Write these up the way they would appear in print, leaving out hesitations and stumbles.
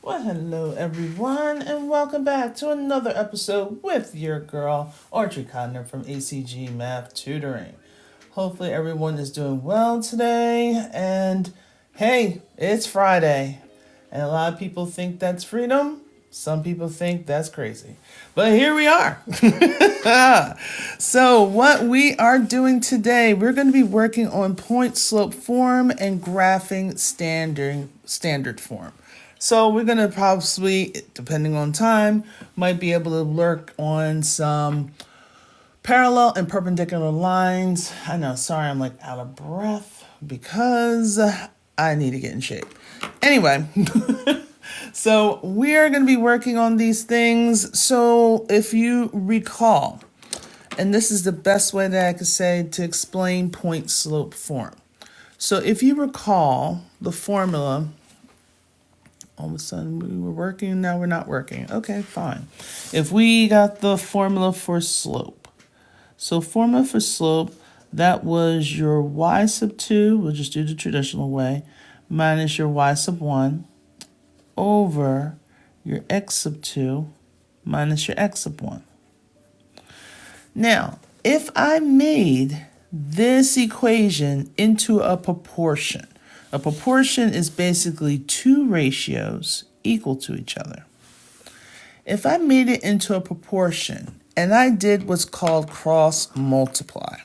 Well, hello everyone, and welcome back to another episode with your girl, Audrey Codner from ACG Math Tutoring. Hopefully everyone is doing well today, and hey, it's Friday, and a lot of people think that's freedom. Some people think that's crazy. But here we are. So what we are doing today, we're going to be working on point slope form and graphing standard form. So we're going to probably, depending on time, might be able to work on some parallel and perpendicular lines. I know, sorry, I'm like out of breath because I need to get in shape. Anyway, so we're going to be working on these things. So if you recall, and this is the best way that I could say to explain point slope form. So if you recall the formula, all of a sudden we were working, now we're not working. Okay, fine. If we got the formula for slope. So formula for slope, that was your y sub 2, we'll just do the traditional way, minus your y sub 1 over your x sub 2 minus your x sub 1. Now, if I made this equation into a proportion is basically two ratios equal to each other. If I made it into a proportion and I did what's called cross multiply,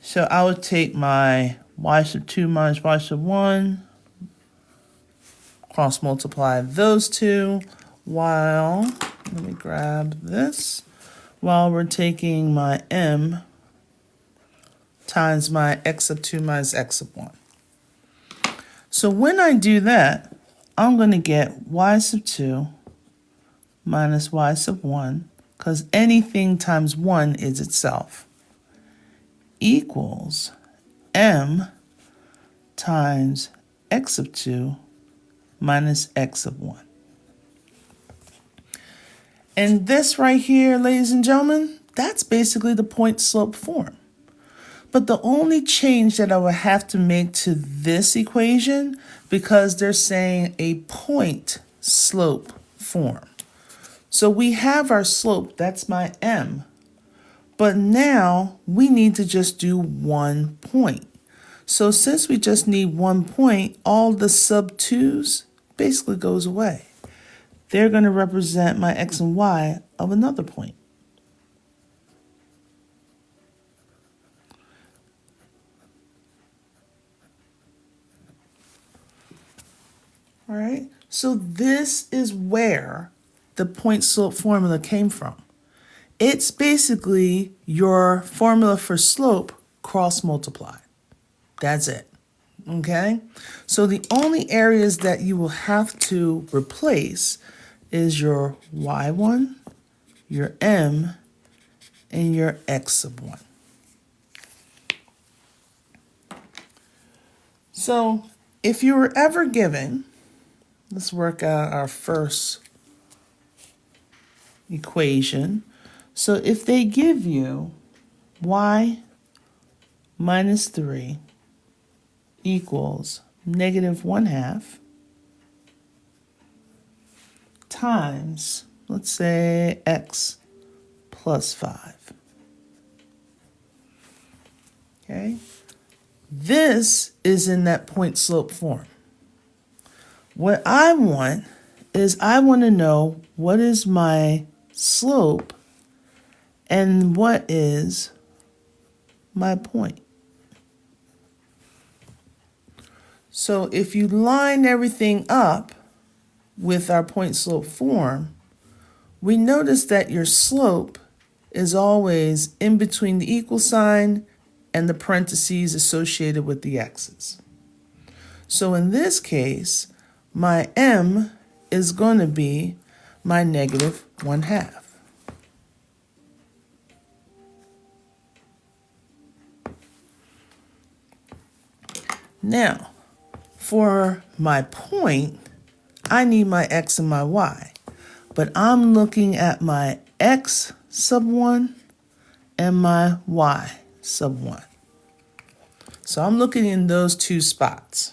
so I would take my y sub 2 minus y sub 1, cross multiply those two, while, let me grab this, while we're taking my m times my x sub 2 minus x sub 1. So when I do that, I'm going to get y sub 2 minus y sub 1, because anything times 1 is itself, equals m times x sub 2 minus x sub 1. And this right here, ladies and gentlemen, that's basically the point slope form. But the only change that I would have to make to this equation, because they're saying a point slope form. So we have our slope, that's my m. But now we need to just do 1 point. So since we just need 1 point, all the sub 2's basically goes away. They're going to represent my x and y of another point. All right, so this is where the point slope formula came from. It's basically your formula for slope cross multiplied. That's it. Okay, so the only areas that you will have to replace is your y1, your m, and your x sub 1. So if you were ever given, let's work out our first equation. So if they give you y minus 3 equals negative 1/2 times, let's say, x plus 5. Okay, this is in that point slope form. What I want is I want to know what is my slope and what is my point. So if you line everything up with our point slope form, we notice that your slope is always in between the equal sign and the parentheses associated with the x's. So in this case, my m is going to be my negative 1/2. Now, for my point, I need my x and my y, but I'm looking at my x sub 1 and my y sub 1. So I'm looking in those two spots.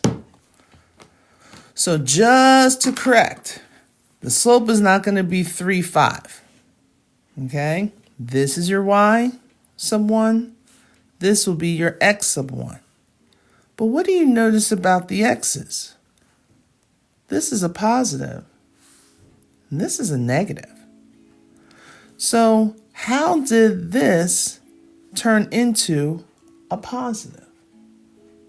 So just to correct, the slope is not going to be 3, 5. Okay? This is your y sub 1. This will be your x sub 1. But what do you notice about the x's? This is a positive, and this is a negative. So how did this turn into a positive?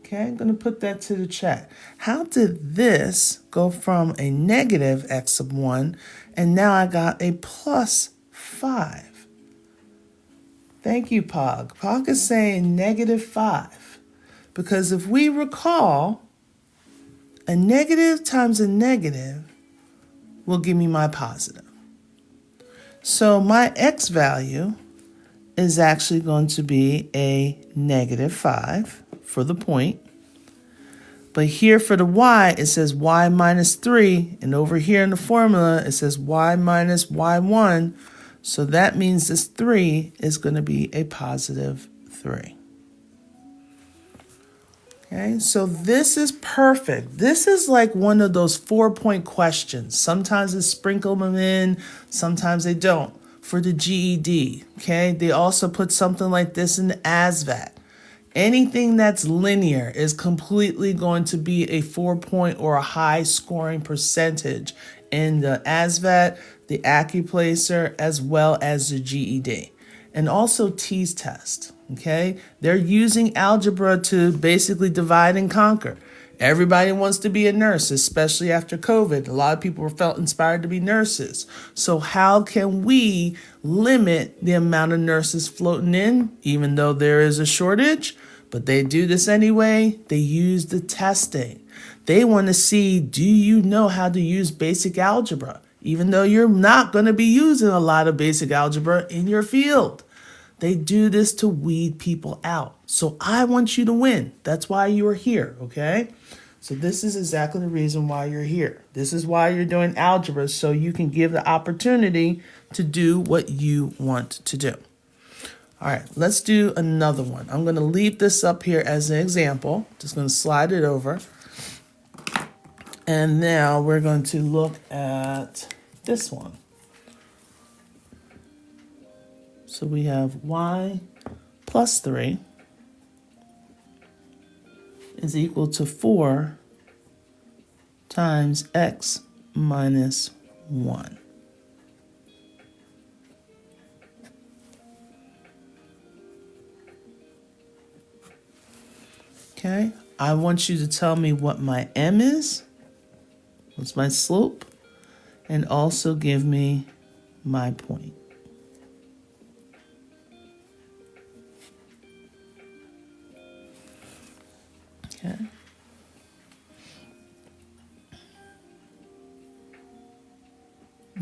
Okay, I'm going to put that to the chat. How did this go from a negative x sub 1 and now I got a plus 5? Thank you, Pog. Pog is saying negative 5. Because if we recall, a negative times a negative will give me my positive. So my x value is actually going to be a negative 5 for the point. But here for the y, it says y minus 3. And over here in the formula, it says y minus y1. So that means this 3 is going to be a positive 3. Okay, so this is perfect. This is like one of those 4-point questions. Sometimes they sprinkle them in, sometimes they don't. For the GED, okay, they also put something like this in the ASVAB. Anything that's linear is completely going to be a 4-point or a high scoring percentage in the ASVAB, the AccuPlacer, as well as the GED. And also T's test, okay? They're using algebra to basically divide and conquer. Everybody wants to be a nurse, especially after COVID. A lot of people felt inspired to be nurses. So how can we limit the amount of nurses floating in, even though there is a shortage? But they do this anyway. They use the testing. They want to see, do you know how to use basic algebra? Even though you're not going to be using a lot of basic algebra in your field. They do this to weed people out. So I want you to win. That's why you are here, okay? So this is exactly the reason why you're here. This is why you're doing algebra, so you can give the opportunity to do what you want to do. All right, let's do another one. I'm going to leave this up here as an example. Just going to slide it over. And now we're going to look at this one. So we have y plus 3 is equal to 4 times x minus 1. Okay, I want you to tell me what my m is, what's my slope, and also give me my point. Okay.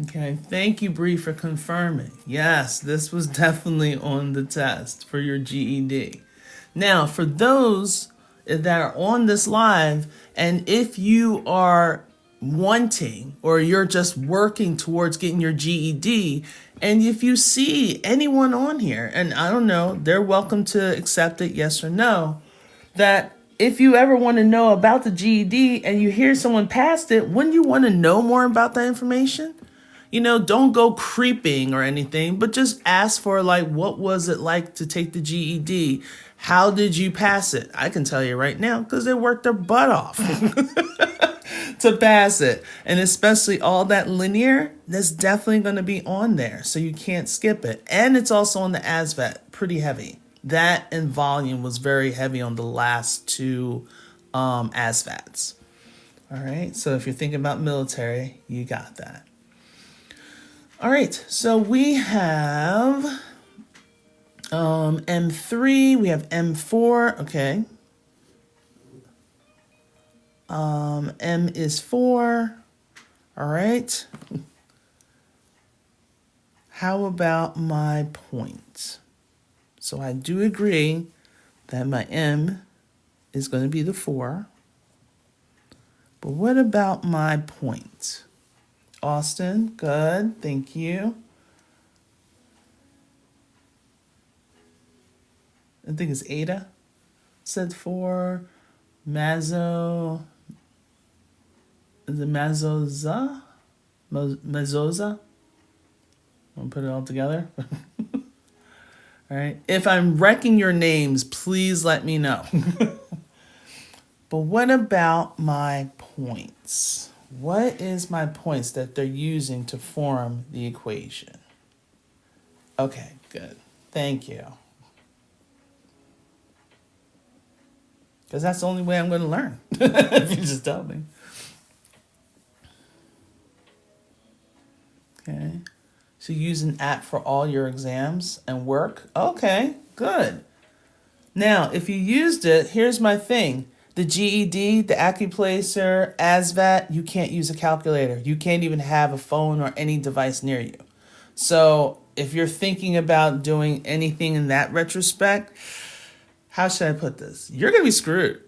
Okay, thank you, Bree, for confirming. Yes, this was definitely on the test for your GED. Now, for those that are on this live, and if you are wanting or you're just working towards getting your GED, and if you see anyone on here, and I don't know, they're welcome to accept it, yes or no, that if you ever want to know about the GED and you hear someone passed it, wouldn't you want to know more about that information? You know, don't go creeping or anything, but just ask for like, what was it like to take the GED? How did you pass it? I can tell you right now, because they worked their butt off to pass it. And especially all that linear, that's definitely going to be on there. So you can't skip it. And it's also on the ASVAB, pretty heavy. That and volume was very heavy on the last two ASVABs. All right, so if you're thinking about military, you got that. All right, so we have M3, we have M4, okay. M is 4, all right. How about my point? So I do agree that my M is going to be the 4. But what about my point? Austin, good, thank you. I think it's Ada said 4. Mazzo is it Mazoza? Mazoza? I'll put it all together. All right. If I'm wrecking your names, please let me know. But what about my points? What is my points that they're using to form the equation? Okay, good. Thank you. Because that's the only way I'm going to learn. If you just tell me. Okay. So you use an app for all your exams and work? Okay, good. Now, if you used it, here's my thing. The GED, the Accuplacer, ASVAB, you can't use a calculator. You can't even have a phone or any device near you. So if you're thinking about doing anything in that retrospect, how should I put this? You're going to be screwed.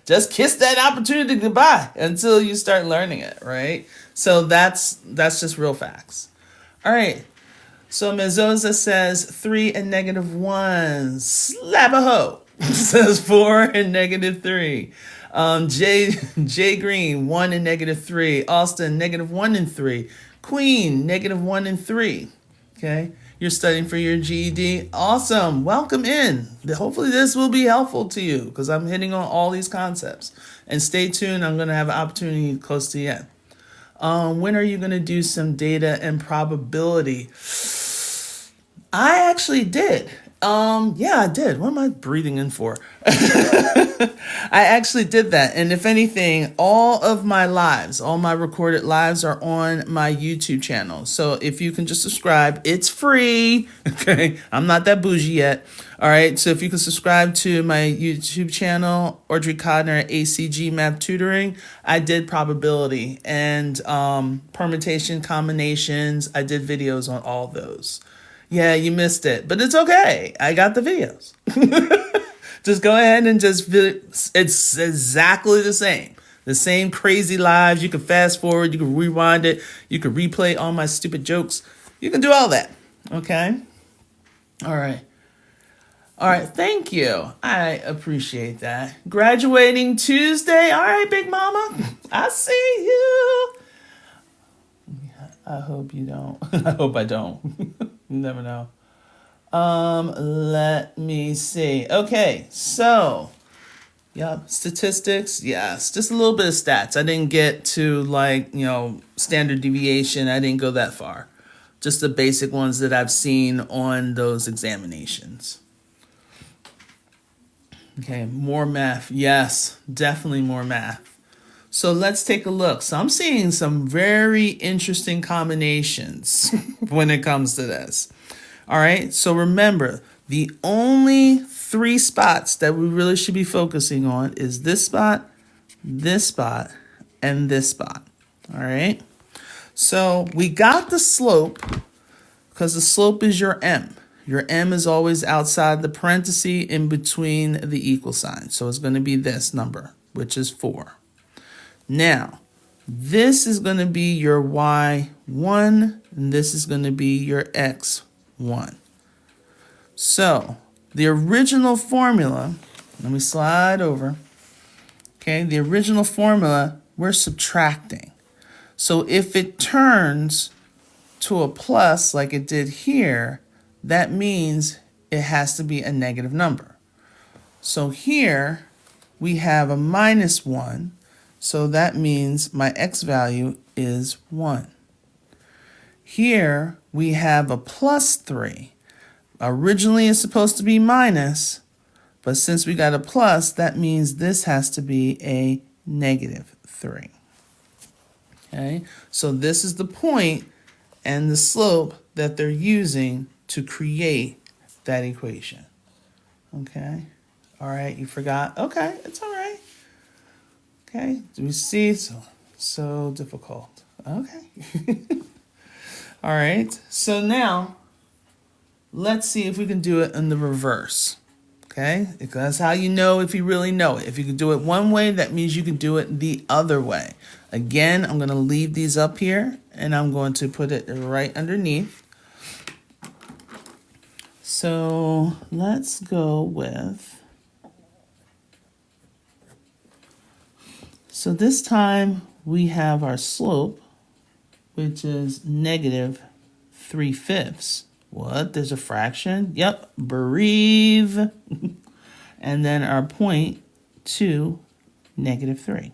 Just kiss that opportunity goodbye until you start learning it, right? So that's just real facts. All right. So Mezoza says 3 and -1. Slap a hoe. Says 4 and -3. Jay Green 1 and -3. Austin -1 and 3. Queen -1 and 3. Okay. You're studying for your GED. Awesome. Welcome in. Hopefully this will be helpful to you because I'm hitting on all these concepts. And stay tuned. I'm going to have an opportunity close to the end. When are you going to do some data and probability? I actually did. Yeah, I did. What am I breathing in for? I actually did that. And if anything, all of my lives, all my recorded lives are on my YouTube channel. So if you can just subscribe, it's free. Okay. I'm not that bougie yet. All right. So if you can subscribe to my YouTube channel, Audrey Codner, ACG Math Tutoring, I did probability and permutation combinations. I did videos on all those. Yeah, you missed it, but it's okay. I got the videos. Just go ahead and it's exactly the same. The same crazy lives. You can fast forward, you can rewind it, you can replay all my stupid jokes. You can do all that. Okay? All right. All right, thank you. I appreciate that. Graduating Tuesday. All right, Big Mama. I see you. I hope you don't. I hope I don't. You never know. Let me see. Okay, so, yep, statistics, yes, just a little bit of stats. I didn't get to standard deviation. I didn't go that far. Just the basic ones that I've seen on those examinations. Okay, more math. Yes, definitely more math. So let's take a look. So I'm seeing some very interesting combinations when it comes to this. All right. So remember, the only 3 spots that we really should be focusing on is this spot, and this spot. All right. So we got the slope because the slope is your M. Your M is always outside the parenthesis in between the equal sign. So it's going to be this number, which is 4. Now, this is going to be your y1, and this is going to be your x1. So, the original formula, let me slide over. Okay, the original formula, we're subtracting. So, if it turns to a plus like it did here, that means it has to be a negative number. So, here we have a -1. So that means my x value is 1. Here we have a +3. Originally it's supposed to be minus, but since we got a plus, that means this has to be a -3. Okay, so this is the point and the slope that they're using to create that equation. Okay, all right, you forgot? Okay, it's all right. Okay, do we see? So difficult. Okay. All right, so now let's see if we can do it in the reverse. Okay, because that's how you know if you really know it. If you can do it one way, that means you can do it the other way. Again, I'm going to leave these up here and I'm going to put it right underneath. So let's go with So this time we have our slope, which is negative 3/5. What? There's a fraction? Yep, bereave. And then our point, 2, negative 3.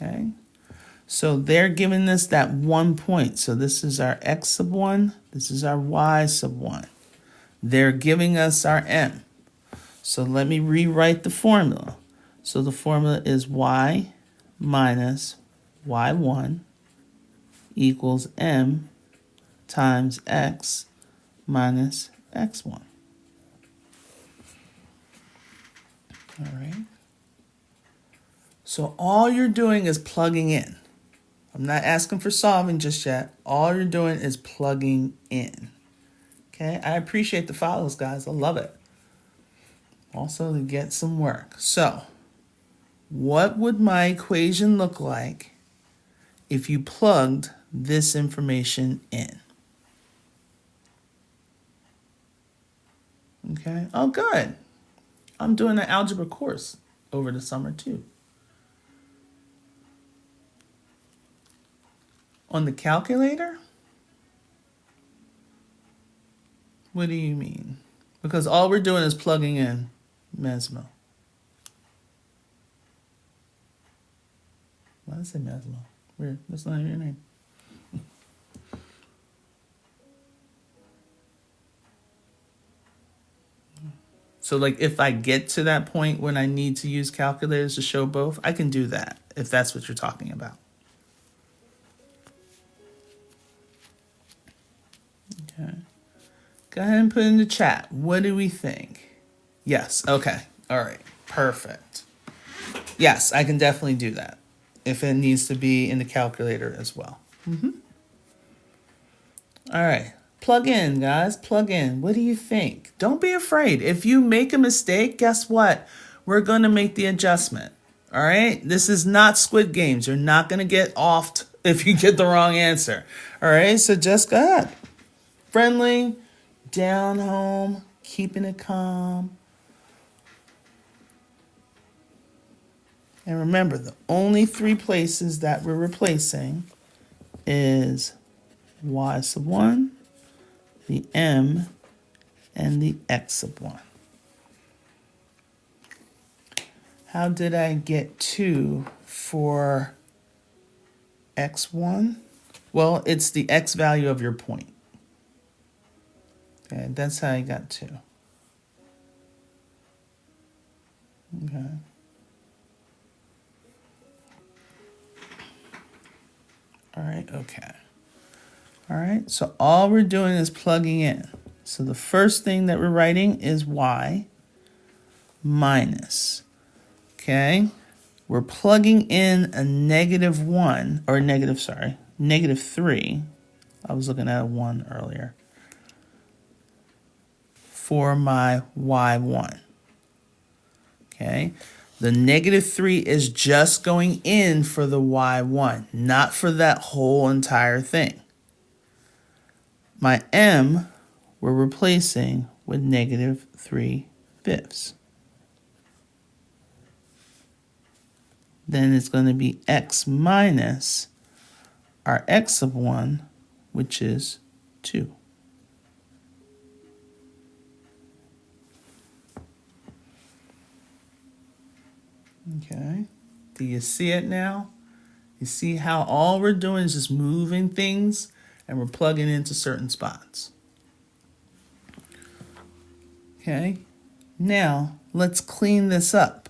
Okay. So they're giving us that 1 point. So this is our x sub 1. This is our y sub 1. They're giving us our m. So let me rewrite the formula. So the formula is y minus y1 equals m times x minus x1. All right. So all you're doing is plugging in. I'm not asking for solving just yet. All you're doing is plugging in. Okay, I appreciate the follows, guys. I love it. Also to get some work. So, what would my equation look like if you plugged this information in? Okay, oh good. I'm doing an algebra course over the summer too. On the calculator? What do you mean? Because all we're doing is plugging in Mesmo. Why did I say Mesmo? Weird. That's not your name. So like if I get to that point when I need to use calculators to show both, I can do that if that's what you're talking about. Okay. Go ahead and put in the chat. What do we think? Yes. Okay. All right. Perfect. Yes, I can definitely do that if it needs to be in the calculator as well. All right. Plug in, guys. Plug in. What do you think? Don't be afraid. If you make a mistake, guess what? We're going to make the adjustment. All right? This is not Squid Games. You're not going to get offed if you get the wrong answer. All right? So just go ahead. Friendly, down home, keeping it calm. And remember, the only 3 places that we're replacing is y sub 1, the m, and the x sub 1. How did I get 2 for x1? Well, it's the x value of your point. Okay, that's how I got 2. Okay. All right, okay. All right, so all we're doing is plugging in. So the first thing that we're writing is y minus, okay? We're plugging in a negative 1, or negative 3. I was looking at a 1 earlier. For my y1, okay? The negative 3 is just going in for the y1, not for that whole entire thing. My m, we're replacing with negative 3/5. Then it's going to be x minus our x sub 1, which is 2. Okay, do you see it now? You see how all we're doing is just moving things and we're plugging into certain spots. Okay, now let's clean this up.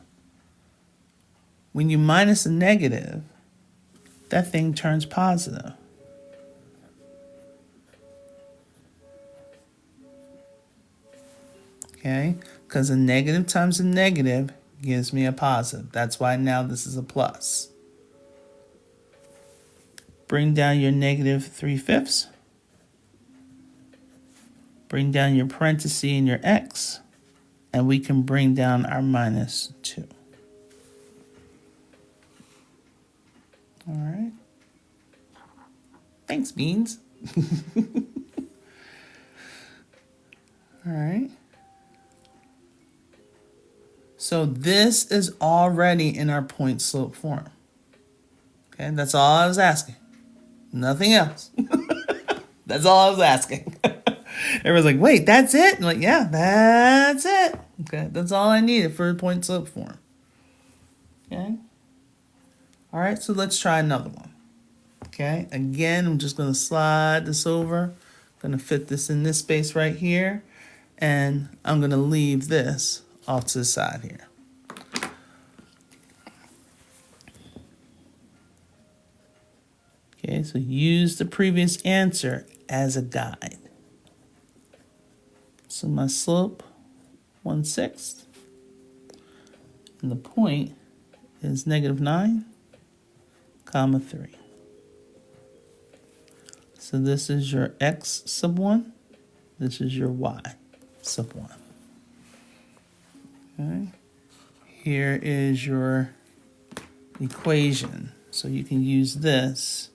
When you minus a negative, that thing turns positive. Okay, because a negative times a negative gives me a positive. That's why now this is a plus. Bring down your negative 3/5. Bring down your parenthesis and your x, and we can bring down our minus 2. All right. Thanks, Beans. All right. So this is already in our point slope form. Okay, that's all I was asking. Nothing else. That's all I was asking. Everyone's like, wait, that's it? I'm like, yeah, that's it. Okay, that's all I needed for a point slope form. Okay. All right, so let's try another one. Okay, again, I'm just going to slide this over. I'm going to fit this in this space right here. And I'm going to leave this off to the side here. Okay, so use the previous answer as a guide. So my slope, 1/6. And the point is -9, 3. So this is your x sub 1. This is your y sub 1. Okay. Here is your equation. So you can use this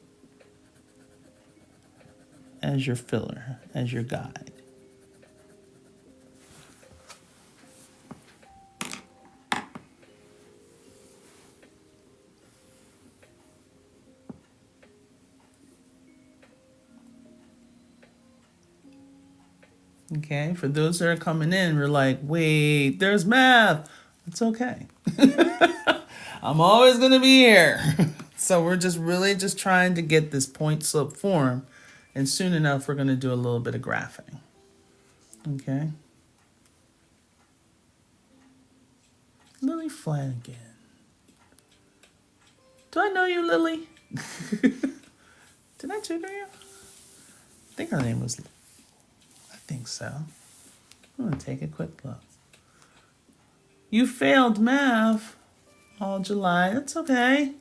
as your filler, as your guide. Okay, for those that are coming in, we're like, wait, there's math. It's okay. I'm always going to be here. So we're just really just trying to get this point slope form. And soon enough, we're going to do a little bit of graphing. Okay. Lily Flanagan. Do I know you, Lily? Did I tutor you? I think her name was... I think so. I'm going to take a quick look. You failed math all July. That's okay.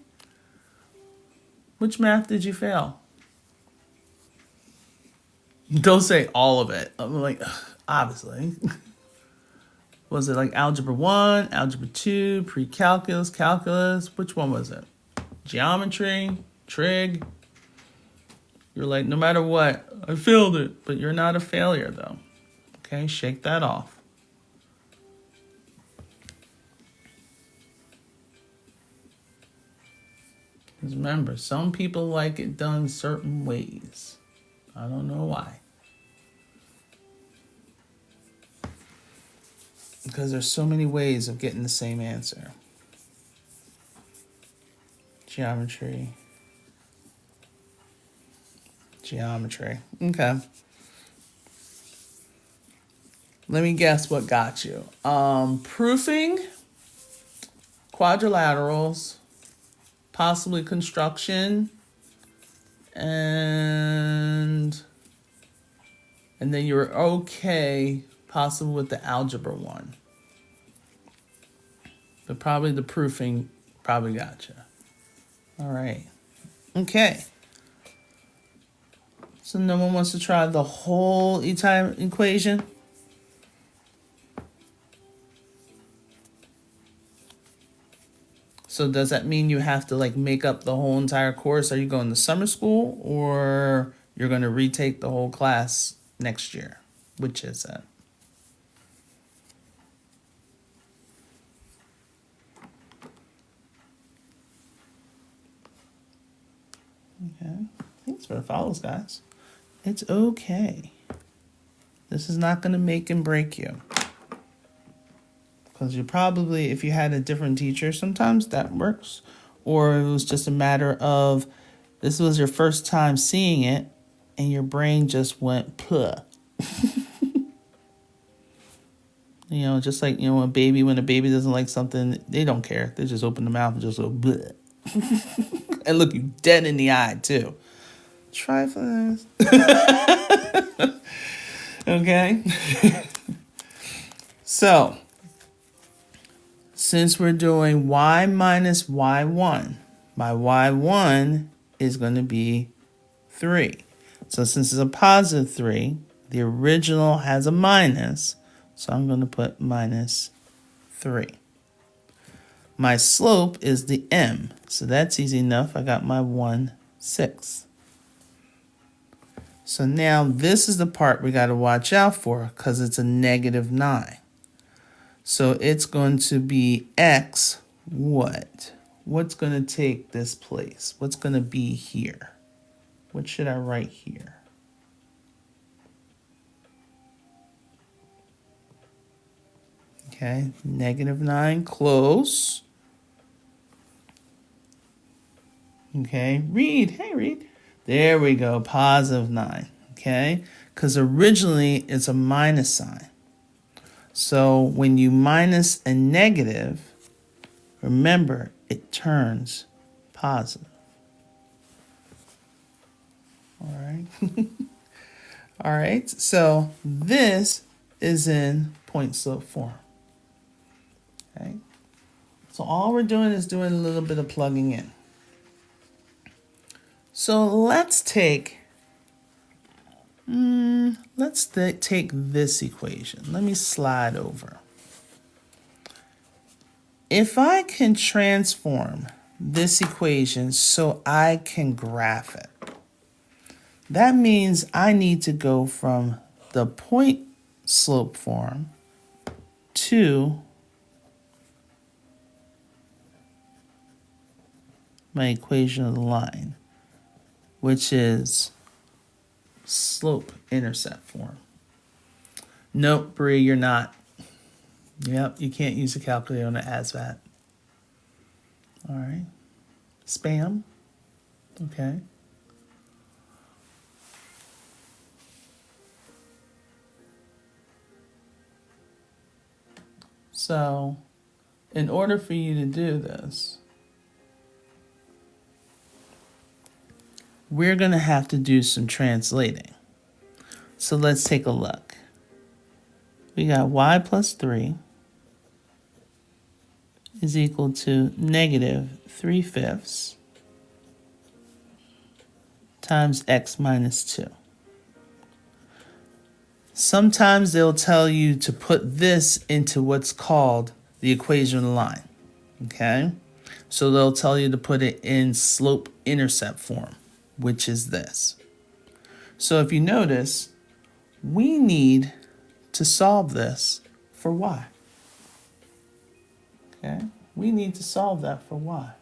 Which math did you fail? Don't say all of it. I'm like, obviously. Was it like Algebra 1, Algebra 2, pre-calculus, calculus? Which one was it? Geometry, trig? You're like, no matter what, I failed it. But you're not a failure, though. Okay, shake that off. Because remember, some people like it done certain ways. I don't know why. Because there's so many ways of getting the same answer. Geometry. Okay. Let me guess what got you. Proofing, quadrilaterals, possibly construction, and then you were okay, possibly with the algebra one. But probably the proofing probably got you. All right. Okay. So no one wants to try the whole equation? So does that mean you have to like make up the whole entire course? Are you going to summer school or you're going to retake the whole class next year? Which is that? Okay. Thanks for the follows, guys. It's okay. This is not going to make and break you. Because you probably, if you had a different teacher, sometimes that works. Or it was just a matter of this was your first time seeing it and your brain just went, puh. You know, just like, you know, when a baby doesn't like something, they don't care. They just open the mouth and just go, bleh. And look you dead in the eye, too. Try for this. Okay. So, since we're doing y minus y1, my y1 is going to be 3. So since it's a positive 3, the original has a minus, so I'm going to put minus 3. My slope is the m, so that's easy enough. I got my 1/6. So now this is the part we got to watch out for because it's a -9. So it's going to be x what? What's going to take this place? What's going to be here? What should I write here? Okay, -9, close. Okay, read. Hey, read. There we go, +9. Okay, because originally it's a minus sign. So when you minus a negative, remember it turns positive. All right. All right, so this is in point slope form. Okay, so all we're doing is doing a little bit of plugging in. So let's take take this equation. Let me slide over. If I can transform this equation so I can graph it, that means I need to go from the point slope form to my equation of the line, which is slope-intercept form. Nope, Bree, you're not. Yep, you can't use a calculator on an ASVAB. All right. Spam. Okay. So, in order for you to do this, we're going to have to do some translating. So let's take a look. We got y plus 3 is equal to -3/5 times x minus 2. Sometimes they'll tell you to put this into what's called the equation of the line, okay? So they'll tell you to put it in slope-intercept form, which is this. So if you notice, we need to solve this for y. Okay, we need to solve that for y.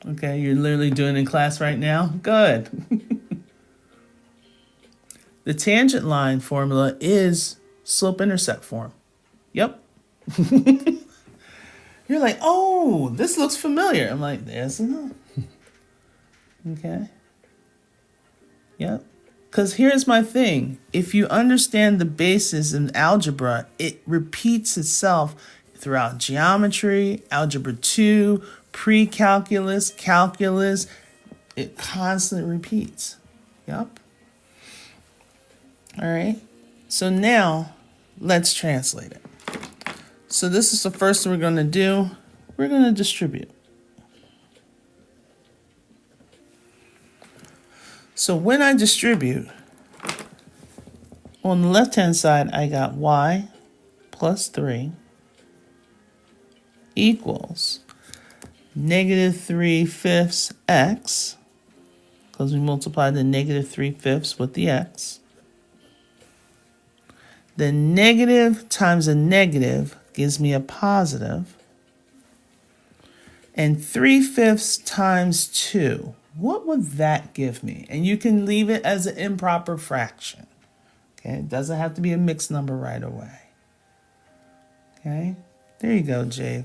Okay, you're literally doing it in class right now? Good. The tangent line formula is slope-intercept form. Yep. You're like, oh, this looks familiar. I'm like, there's enough. Okay. Yep. Because here's my thing. If you understand the basis in algebra, it repeats itself throughout geometry, algebra 2, pre-calculus, calculus. It constantly repeats. Yep. All right. So now let's translate it. So this is the first thing we're going to do. We're going to distribute. So when I distribute, on the left-hand side, I got y plus 3 equals -3/5 x, because we multiplied the -3/5 with the x. The negative times a negative gives me a positive. And 3/5 times 2, what would that give me? And you can leave it as an improper fraction. Okay, it doesn't have to be a mixed number right away. Okay, there you go, Jade.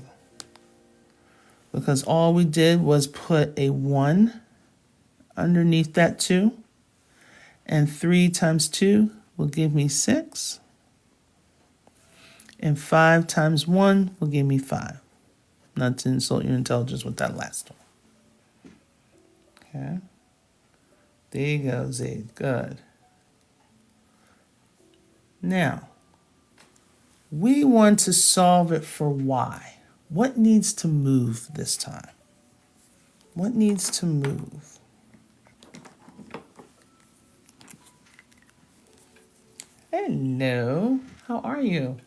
Because all we did was put a 1 underneath that 2. And 3 times 2 will give me 6. And 5 times 1 will give me 5. Not to insult your intelligence with that last one. Okay. There you go, Zaid. Good. Now, we want to solve it for y. What needs to move this time? What needs to move? Hello. How are you?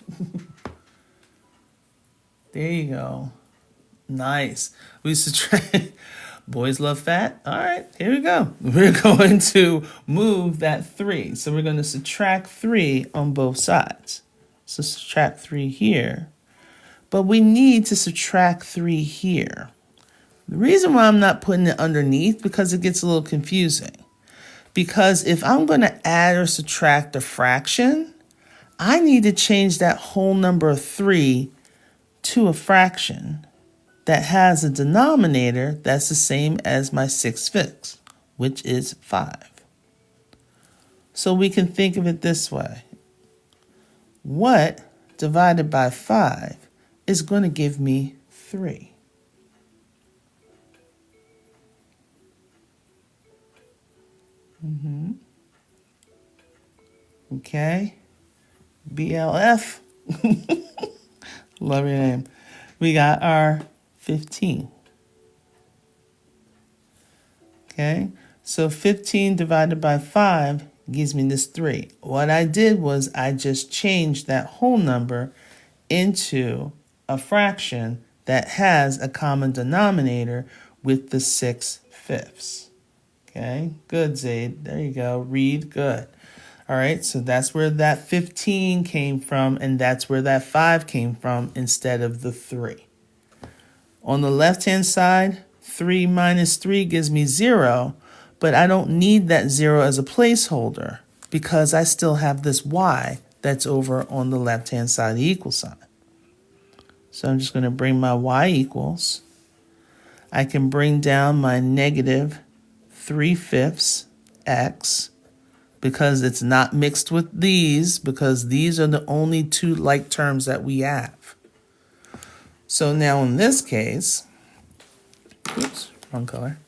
There you go. Nice. We used to try. Boys love fat. All right, here we go. We're going to move that 3. So we're going to subtract 3 on both sides. So subtract 3 here. But we need to subtract 3 here. The reason why I'm not putting it underneath, because it gets a little confusing. Because if I'm going to add or subtract a fraction, I need to change that whole number of 3 to a fraction that has a denominator that's the same as my 6/5, which is 5. So we can think of it this way. What divided by 5 is going to give me 3? Okay. BLF. Love your name. We got our 15. Okay. So 15 divided by 5 gives me this 3. What I did was I just changed that whole number into a fraction that has a common denominator with the 6/5. Okay, good, Zaid. There you go. Read, good. All right, so that's where that 15 came from, and that's where that 5 came from instead of the 3. On the left-hand side, 3 minus 3 gives me 0, but I don't need that 0 as a placeholder because I still have this y that's over on the left-hand side of the equal sign. So I'm just going to bring my y equals. I can bring down my negative 3/5 x because it's not mixed with these, because these are the only two like terms that we have. So now in this case, oops, wrong color.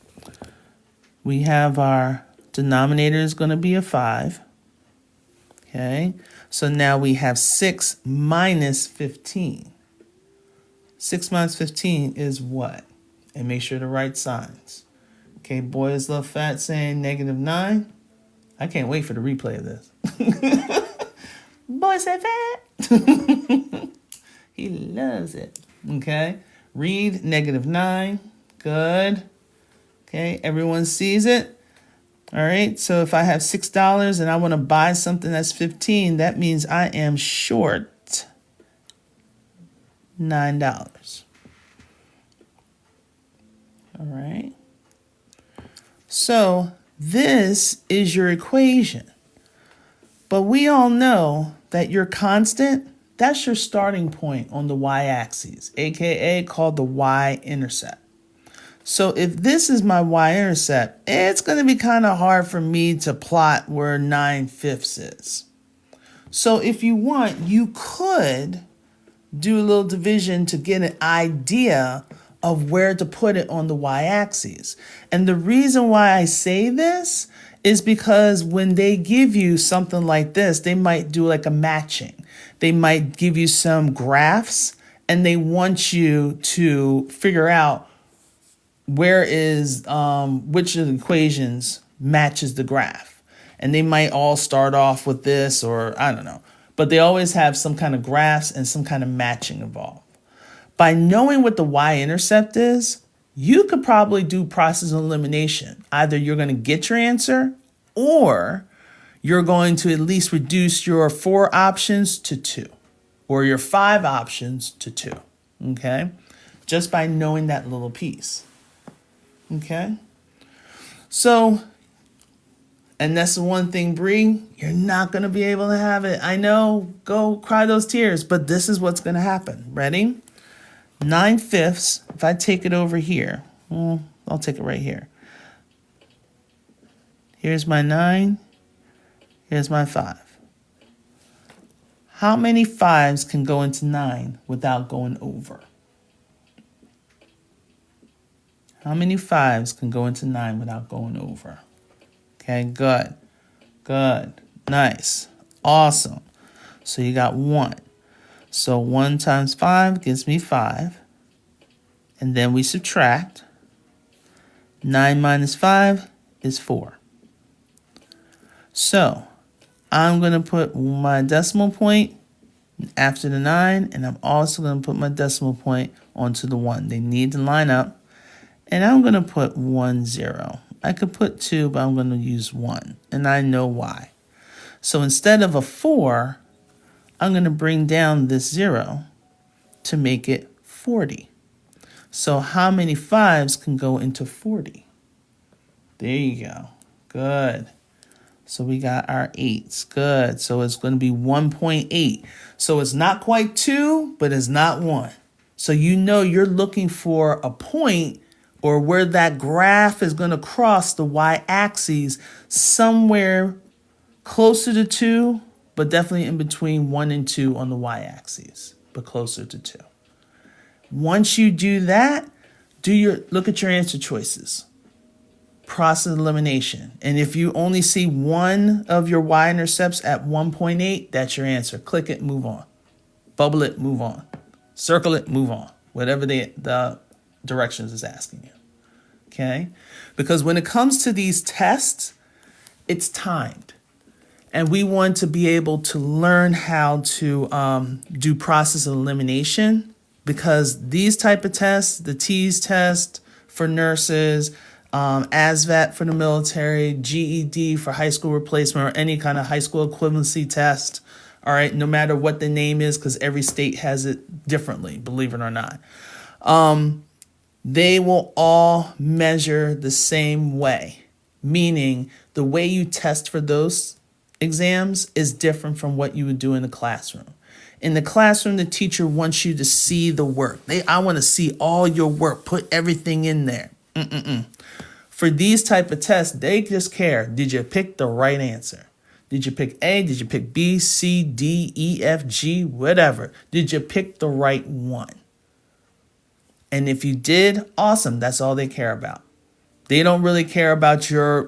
We have our denominator is going to be a 5. Okay, so now we have 6 minus 15. 6 minus 15 is what? And make sure to write signs. Okay, boys love fat saying -9. I can't wait for the replay of this. Boy said fat. He loves it. Okay, read -9. Good. Okay, everyone sees it. All right, so if I have $6 and I want to buy something that's 15, that means I am short $9. All right. So this is your equation. But we all know that your constant, that's your starting point on the y-axis, aka called the y-intercept. So if this is my y-intercept, it's going to be kind of hard for me to plot where 9/5 is. So if you want, you could do a little division to get an idea of where to put it on the y-axis. And the reason why I say this is because when they give you something like this, they might do like a matching. They might give you some graphs and they want you to figure out where is which of the equations matches the graph. And they might all start off with this, or I don't know. But they always have some kind of graphs and some kind of matching involved. By knowing what the y-intercept is, you could probably do process of elimination. Either you're going to get your answer, or you're going to at least reduce your 4 options to 2, or your 5 options to 2, okay? Just by knowing that little piece, okay? So, and that's the one thing, Bree, you're not going to be able to have it. I know, go cry those tears, but this is what's going to happen. Ready? 9/5, if I take it over here, well, I'll take it right here. Here's my 9, here's my 5. How many 5s can go into 9 without going over? How many 5s can go into 9 without going over? Okay, good, good, nice, awesome. So you got 1. So 1 times 5 gives me 5. And then we subtract. 9 minus 5 is 4. So I'm going to put my decimal point after the 9, and I'm also going to put my decimal point onto the 1. They need to line up. And I'm going to put 1, 0. I could put 2, but I'm going to use 1. And I know why. So instead of a 4, I'm going to bring down this 0 to make it 40. So how many 5s can go into 40? There you go. Good. So we got our 8s. Good. So it's going to be 1.8. So it's not quite 2, but it's not 1. So you know you're looking for a point or where that graph is going to cross the y-axis somewhere closer to 2, but definitely in between 1 and 2 on the y-axis, but closer to 2. Once you do that, look at your answer choices. Process elimination. And if you only see one of your y-intercepts at 1.8, that's your answer. Click it, move on. Bubble it, move on. Circle it, move on. Whatever the directions is asking you. Okay? Because when it comes to these tests, it's timed. And we want to be able to learn how to do process elimination, because these type of tests, the TEAS test for nurses, ASVAB for the military, GED for high school replacement, or any kind of high school equivalency test, all right, no matter what the name is, because every state has it differently, believe it or not. They will all measure the same way, meaning the way you test for those exams is different from what you would do in the classroom. In the classroom, the teacher wants you to see the work. I want to see all your work. Put everything in there. For these type of tests, they just care. Did you pick the right answer? Did you pick A? Did you pick B, C, D, E, F, G, whatever? Did you pick the right one? And if you did, awesome. That's all they care about. They don't really care about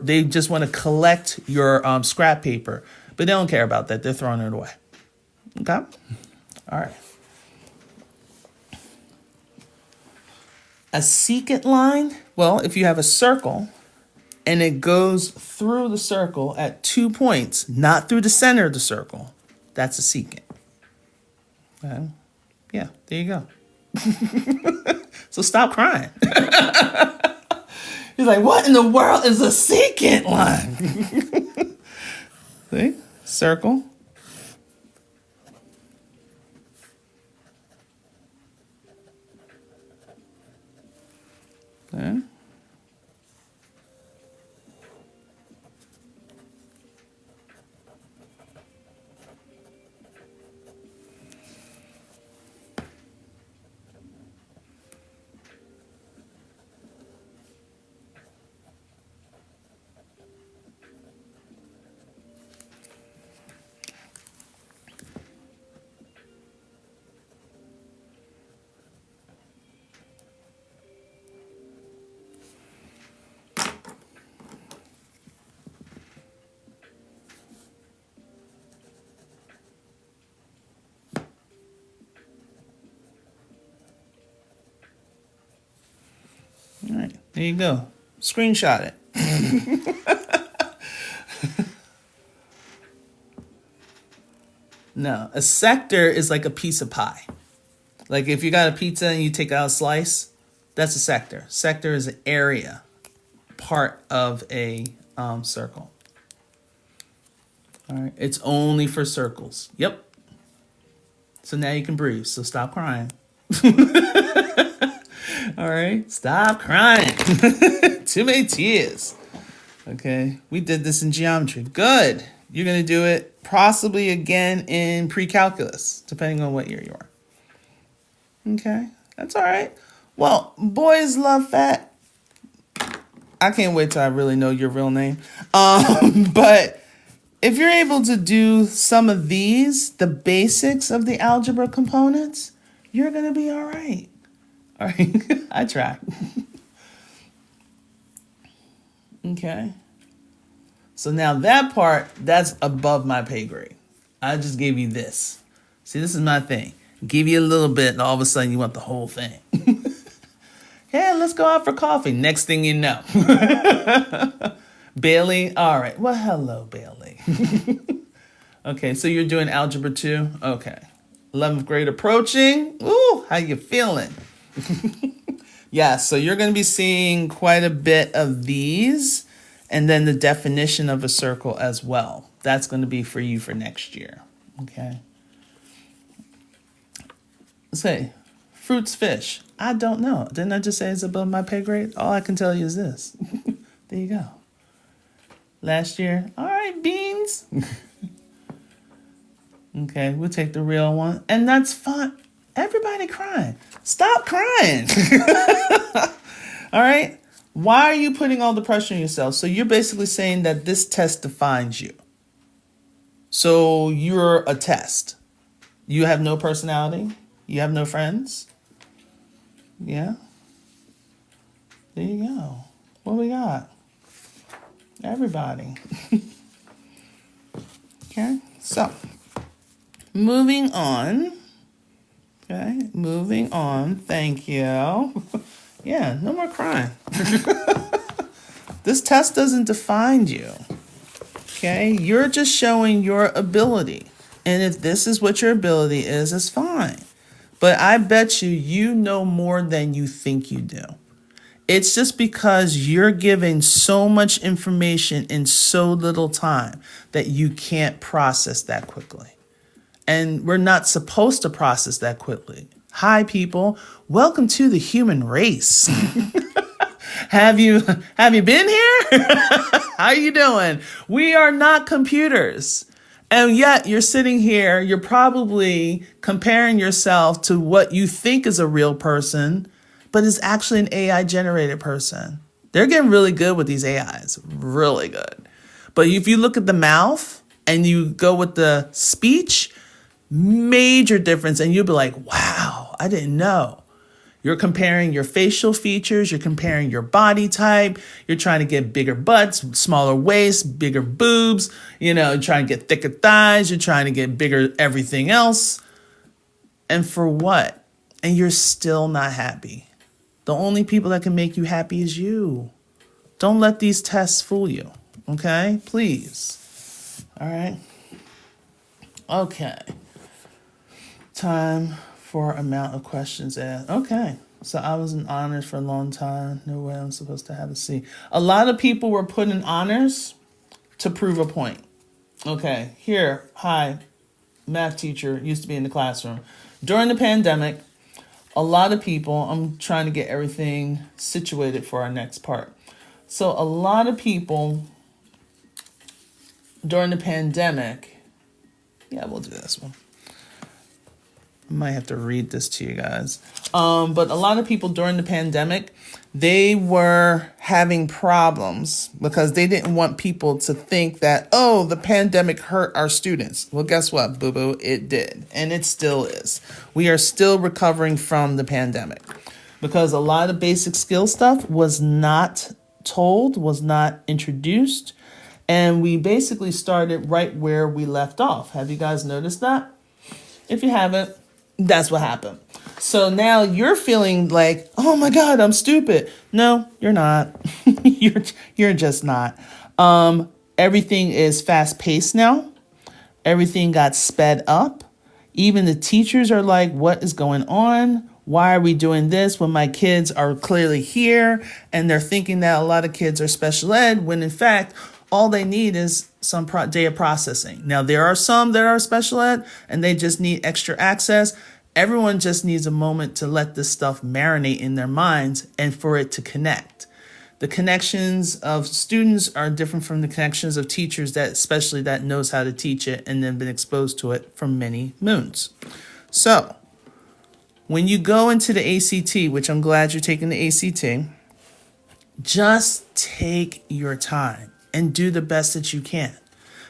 they just want to collect your scrap paper, but they don't care about that. They're throwing it away. Okay? All right. A secant line, well, if you have a circle and it goes through the circle at 2 points, not through the center of the circle, that's a secant. Okay? Yeah, there you go. So stop crying. He's like, what in the world is a secant line? See? Circle. Okay. All right, there you go. Screenshot it. No, a sector is like a piece of pie. Like if you got a pizza and you take out a slice, that's a sector. Sector is an area, part of a circle. All right, it's only for circles. Yep. So now you can breathe. So stop crying. All right, stop crying. Too many tears. Okay, we did this in geometry. Good. You're going to do it possibly again in pre-calculus, depending on what year you are. Okay, that's all right. Well, boys love fat. I can't wait till I really know your real name. But if you're able to do some of these, the basics of the algebra components, you're going to be all right. All right, I try. Okay. So now that part, that's above my pay grade. I just gave you this. See, this is my thing. Give you a little bit, and all of a sudden you want the whole thing. Hey, let's go out for coffee. Next thing you know. Bailey, all right. Well, hello, Bailey. Okay, so you're doing algebra 2? Okay. 11th grade approaching. Ooh, how you feeling? Yeah, so you're going to be seeing quite a bit of these, and then the definition of a circle as well. That's going to be for you for next year. Okay. Say, fruits, fish. I don't know. Didn't I just say it's above my pay grade? All I can tell you is this. There you go. Last year, all right, beans. Okay, we'll take the real one. And that's fine. Everybody crying. Stop crying. All right? Why are you putting all the pressure on yourself? So you're basically saying that this test defines you. So you're a test. You have no personality. You have no friends. Yeah. There you go. What we got? Everybody. Okay, so moving on. Okay, moving on. Thank you. Yeah, no more crying. This test doesn't define you. Okay, you're just showing your ability. And if this is what your ability is, it's fine. But I bet you know more than you think you do. It's just because you're giving so much information in so little time that you can't process that quickly. And we're not supposed to process that quickly. Hi, people. Welcome to the human race. Have you been here? How you doing? We are not computers. And yet you're sitting here, you're probably comparing yourself to what you think is a real person, but it's actually an AI generated person. They're getting really good with these AIs, really good. But if you look at the mouth and you go with the speech, major difference. And you'll be like, wow, I didn't know. You're comparing your facial features. You're comparing your body type. You're trying to get bigger butts, smaller waists, bigger boobs. You're trying to get thicker thighs. You're trying to get bigger everything else. And for what? And you're still not happy. The only people that can make you happy is you. Don't let these tests fool you. Okay? Please. All right? Okay. Time for amount of questions asked. Okay. So I was in honors for a long time. No way I'm supposed to have a C. A lot of people were put in honors to prove a point. Okay. Here. Hi. Math teacher. Used to be in the classroom. During the pandemic, a lot of people, I'm trying to get everything situated for our next part. So a lot of people during the pandemic, yeah, we'll do this one. I might have to read this to you guys. But a lot of people during the pandemic, they were having problems because they didn't want people to think that, oh, the pandemic hurt our students. Well, guess what, boo-boo? It did. And it still is. We are still recovering from the pandemic because a lot of basic skill stuff was not told, was not introduced. And we basically started right where we left off. Have you guys noticed that? If you haven't, that's what happened. So now you're feeling like, oh my God, I'm stupid. No, you're not. you're just not. Everything is fast paced now. Everything got sped up. Even the teachers are like, what is going on? Why are we doing this when my kids are clearly here? And they're thinking that a lot of kids are special ed when in fact, all they need is some data processing. Now, there are some that are special ed and they just need extra access. Everyone just needs a moment to let this stuff marinate in their minds and for it to connect. The connections of students are different from the connections of teachers that especially that knows how to teach it and then been exposed to it for many moons. So when you go into the ACT, which I'm glad you're taking the ACT, just take your time and do the best that you can,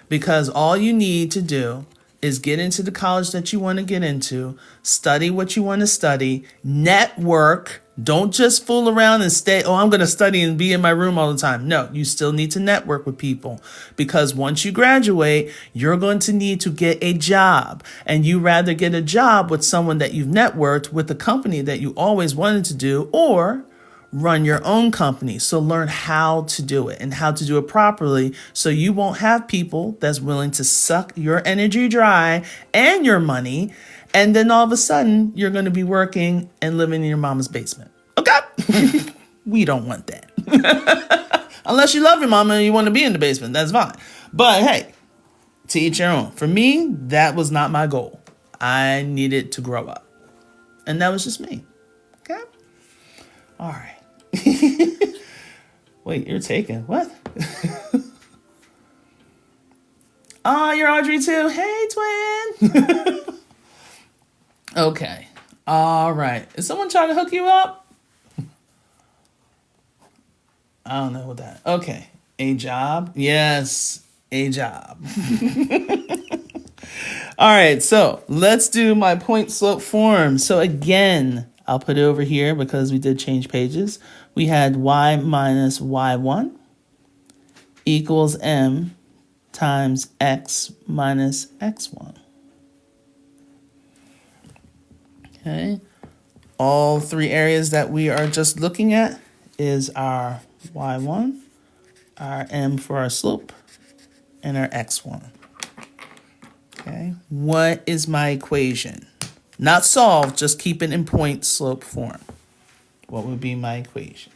because all you need to do is get into the college that you want to get into, study what you want to study, network. Don't just fool around and stay, oh, I'm going to study and be in my room all the time. No, you still need to network with people, because once you graduate, you're going to need to get a job, and you rather get a job with someone that you've networked with, a company that you always wanted to do, or run your own company. So learn how to do it and how to do it properly, so you won't have people that's willing to suck your energy dry and your money. And then all of a sudden you're going to be working and living in your mama's basement. Okay? We don't want that. Unless you love your mama and you want to be in the basement, that's fine. But hey, to each your own. For me, that was not my goal. I needed to grow up. And that was just me. Okay? All right. Wait, you're taken. What? Oh, you're Audrey too. Hey, twin. Okay. All right. Is someone trying to hook you up? I don't know what that. Okay. A job? Yes, a job. All right, so let's do my point slope form. So again, I'll put it over here because we did change pages. We had y minus y1 equals m times x minus x1. Okay. All three areas that we are just looking at is our y1, our m for our slope, and our x1. Okay. What is my equation? Not solved, just keep it in point slope form. What would be my equation?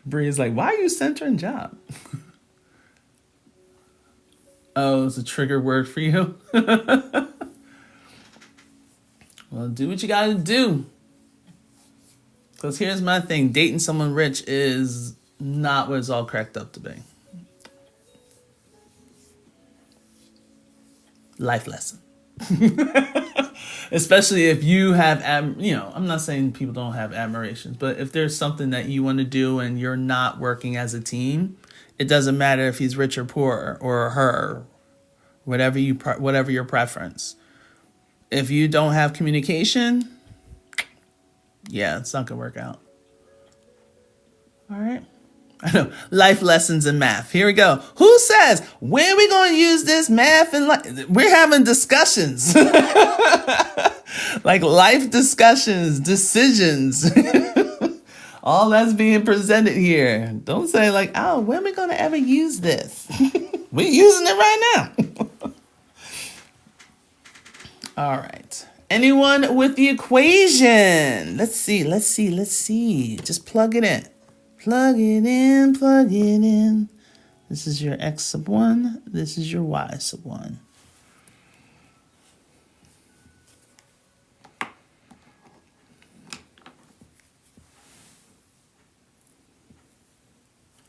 Bree's like, why are you centering job? Oh, it's a trigger word for you? Well, do what you gotta do. Because here's my thing. Dating someone rich is not what it's all cracked up to be. Life lesson. Especially if you have, I'm not saying people don't have admirations, but if there's something that you want to do and you're not working as a team, it doesn't matter if he's rich or poor or her, whatever your preference. If you don't have communication, yeah, it's not gonna work out. All right. I know. Life lessons in math. Here we go. Who says, when are we going to use this math in life? We're having discussions. Like life discussions, decisions. All that's being presented here. Don't say like, oh, when are we going to ever use this? We're using it right now. All right. Anyone with the equation? Let's see. Just plug it in. Plug it in. This is your x sub 1. This is your y sub 1.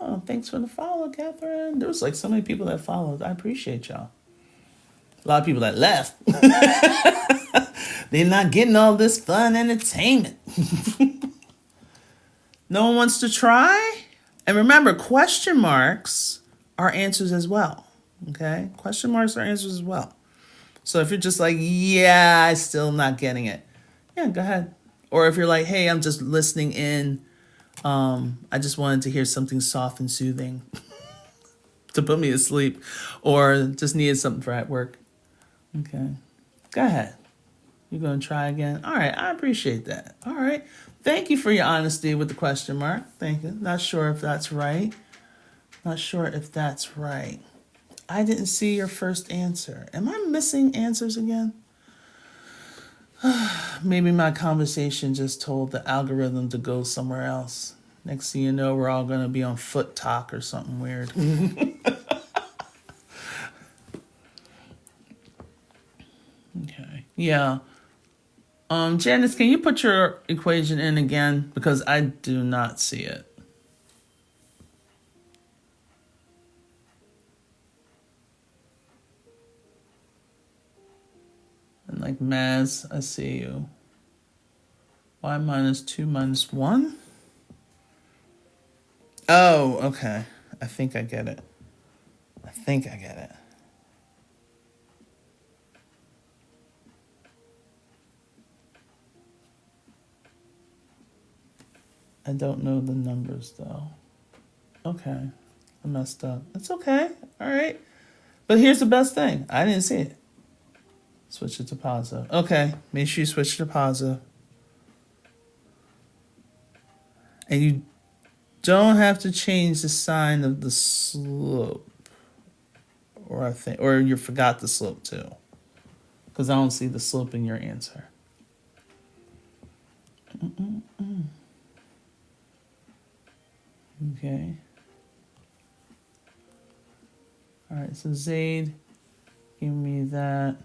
Oh, thanks for the follow, Catherine. There was like so many people that followed. I appreciate y'all. A lot of people that left. They're not getting all this fun entertainment. No one wants to try? And remember, question marks are answers as well. Okay? Question marks are answers as well. So if you're just like, yeah, I'm still not getting it. Yeah, go ahead. Or if you're like, hey, I'm just listening in. I just wanted to hear something soft and soothing to put me to sleep. Or just needed something for at work. Okay. Go ahead. You're going to try again? All right. I appreciate that. All right. Thank you for your honesty with the question mark. Thank you. Not sure if that's right. I didn't see your first answer. Am I missing answers again? Maybe my conversation just told the algorithm to go somewhere else. Next thing you know, we're all going to be on Foot Talk or something weird. Okay. Yeah. Janice, can you put your equation in again? Because I do not see it. And like Maz, I see you. Y minus 2 minus 1? Oh, okay. I think I get it. I don't know the numbers though. Okay. I messed up. It's okay. All right. But here's the best thing. I didn't see it. Switch it to positive. Okay. Make sure you switch it to positive. And you don't have to change the sign of the slope or I think, or you forgot the slope too, because I don't see the slope in your answer. Okay. All right, so Zaid, give me that.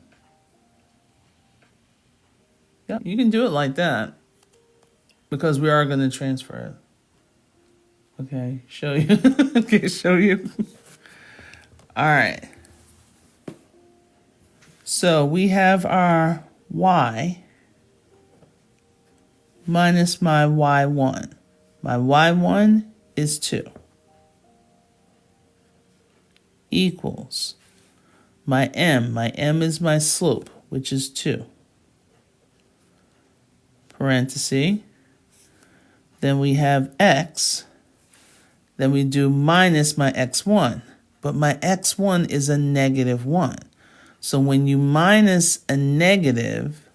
Yep, you can do it like that because we are going to transfer it. Okay, show you. Okay, show you. All right. So we have our y minus my y1. My y1 is 2. Equals my m. My m is my slope, which is 2. Parenthesis. Then we have x. Then we do minus my x1. But my x1 is a negative 1. So when you minus a negative,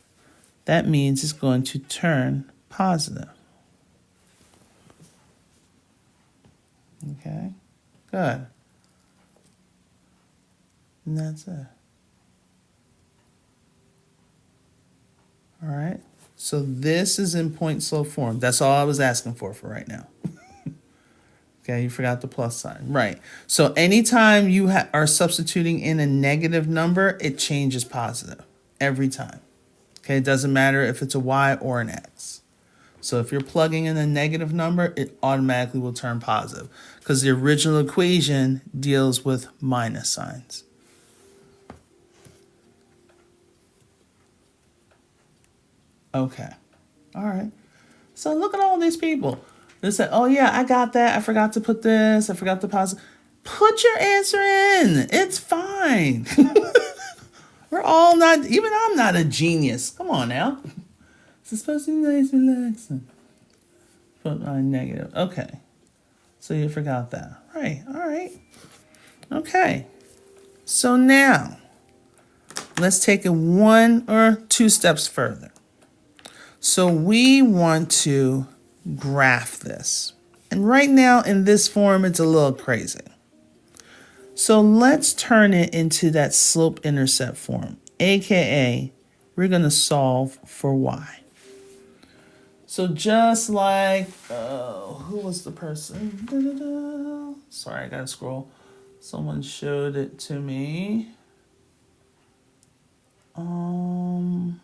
that means it's going to turn positive. Okay, good. And that's it. All right, so this is in point slope form. That's all I was asking for right now. Okay, you forgot the plus sign. Right. So anytime you are substituting in a negative number, it changes positive every time. Okay, it doesn't matter if it's a y or an x. So if you're plugging in a negative number, it automatically will turn positive because the original equation deals with minus signs. Okay. All right. So look at all these people. They said, oh yeah, I got that. I forgot to put this. I forgot to pause. Put your answer in. It's fine. We're all not, even I'm not a genius. Come on now. It's supposed to be nice and relaxing. Put my negative. Okay. So you forgot that. Right. All right. Okay. So now, let's take it 1 or 2 steps further. So we want to graph this. And right now in this form, it's a little crazy. So let's turn it into that slope-intercept form, aka we're going to solve for y. So just like, who was the person? Da-da-da. Sorry, I got to scroll. Someone showed it to me. Oh,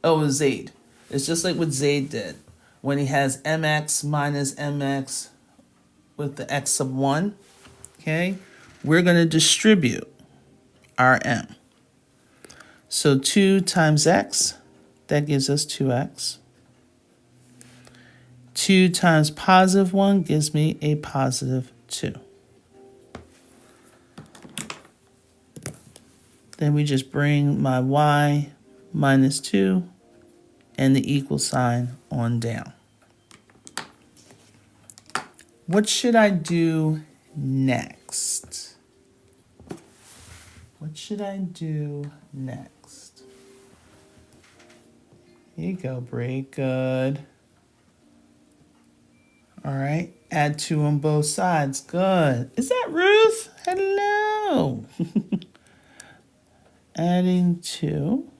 it was Zaid. It's just like what Zaid did when he has mx minus mx with the x sub 1. Okay, we're going to distribute our m. So 2 times x, that gives us 2x. 2 times positive 1 gives me a positive 2. Then we just bring my y minus 2 and the equal sign on down. What should I do next? What should I do next? Here you go, Bree. Good. All right. Add 2 on both sides. Good. Is that Ruth? Hello. Adding 2.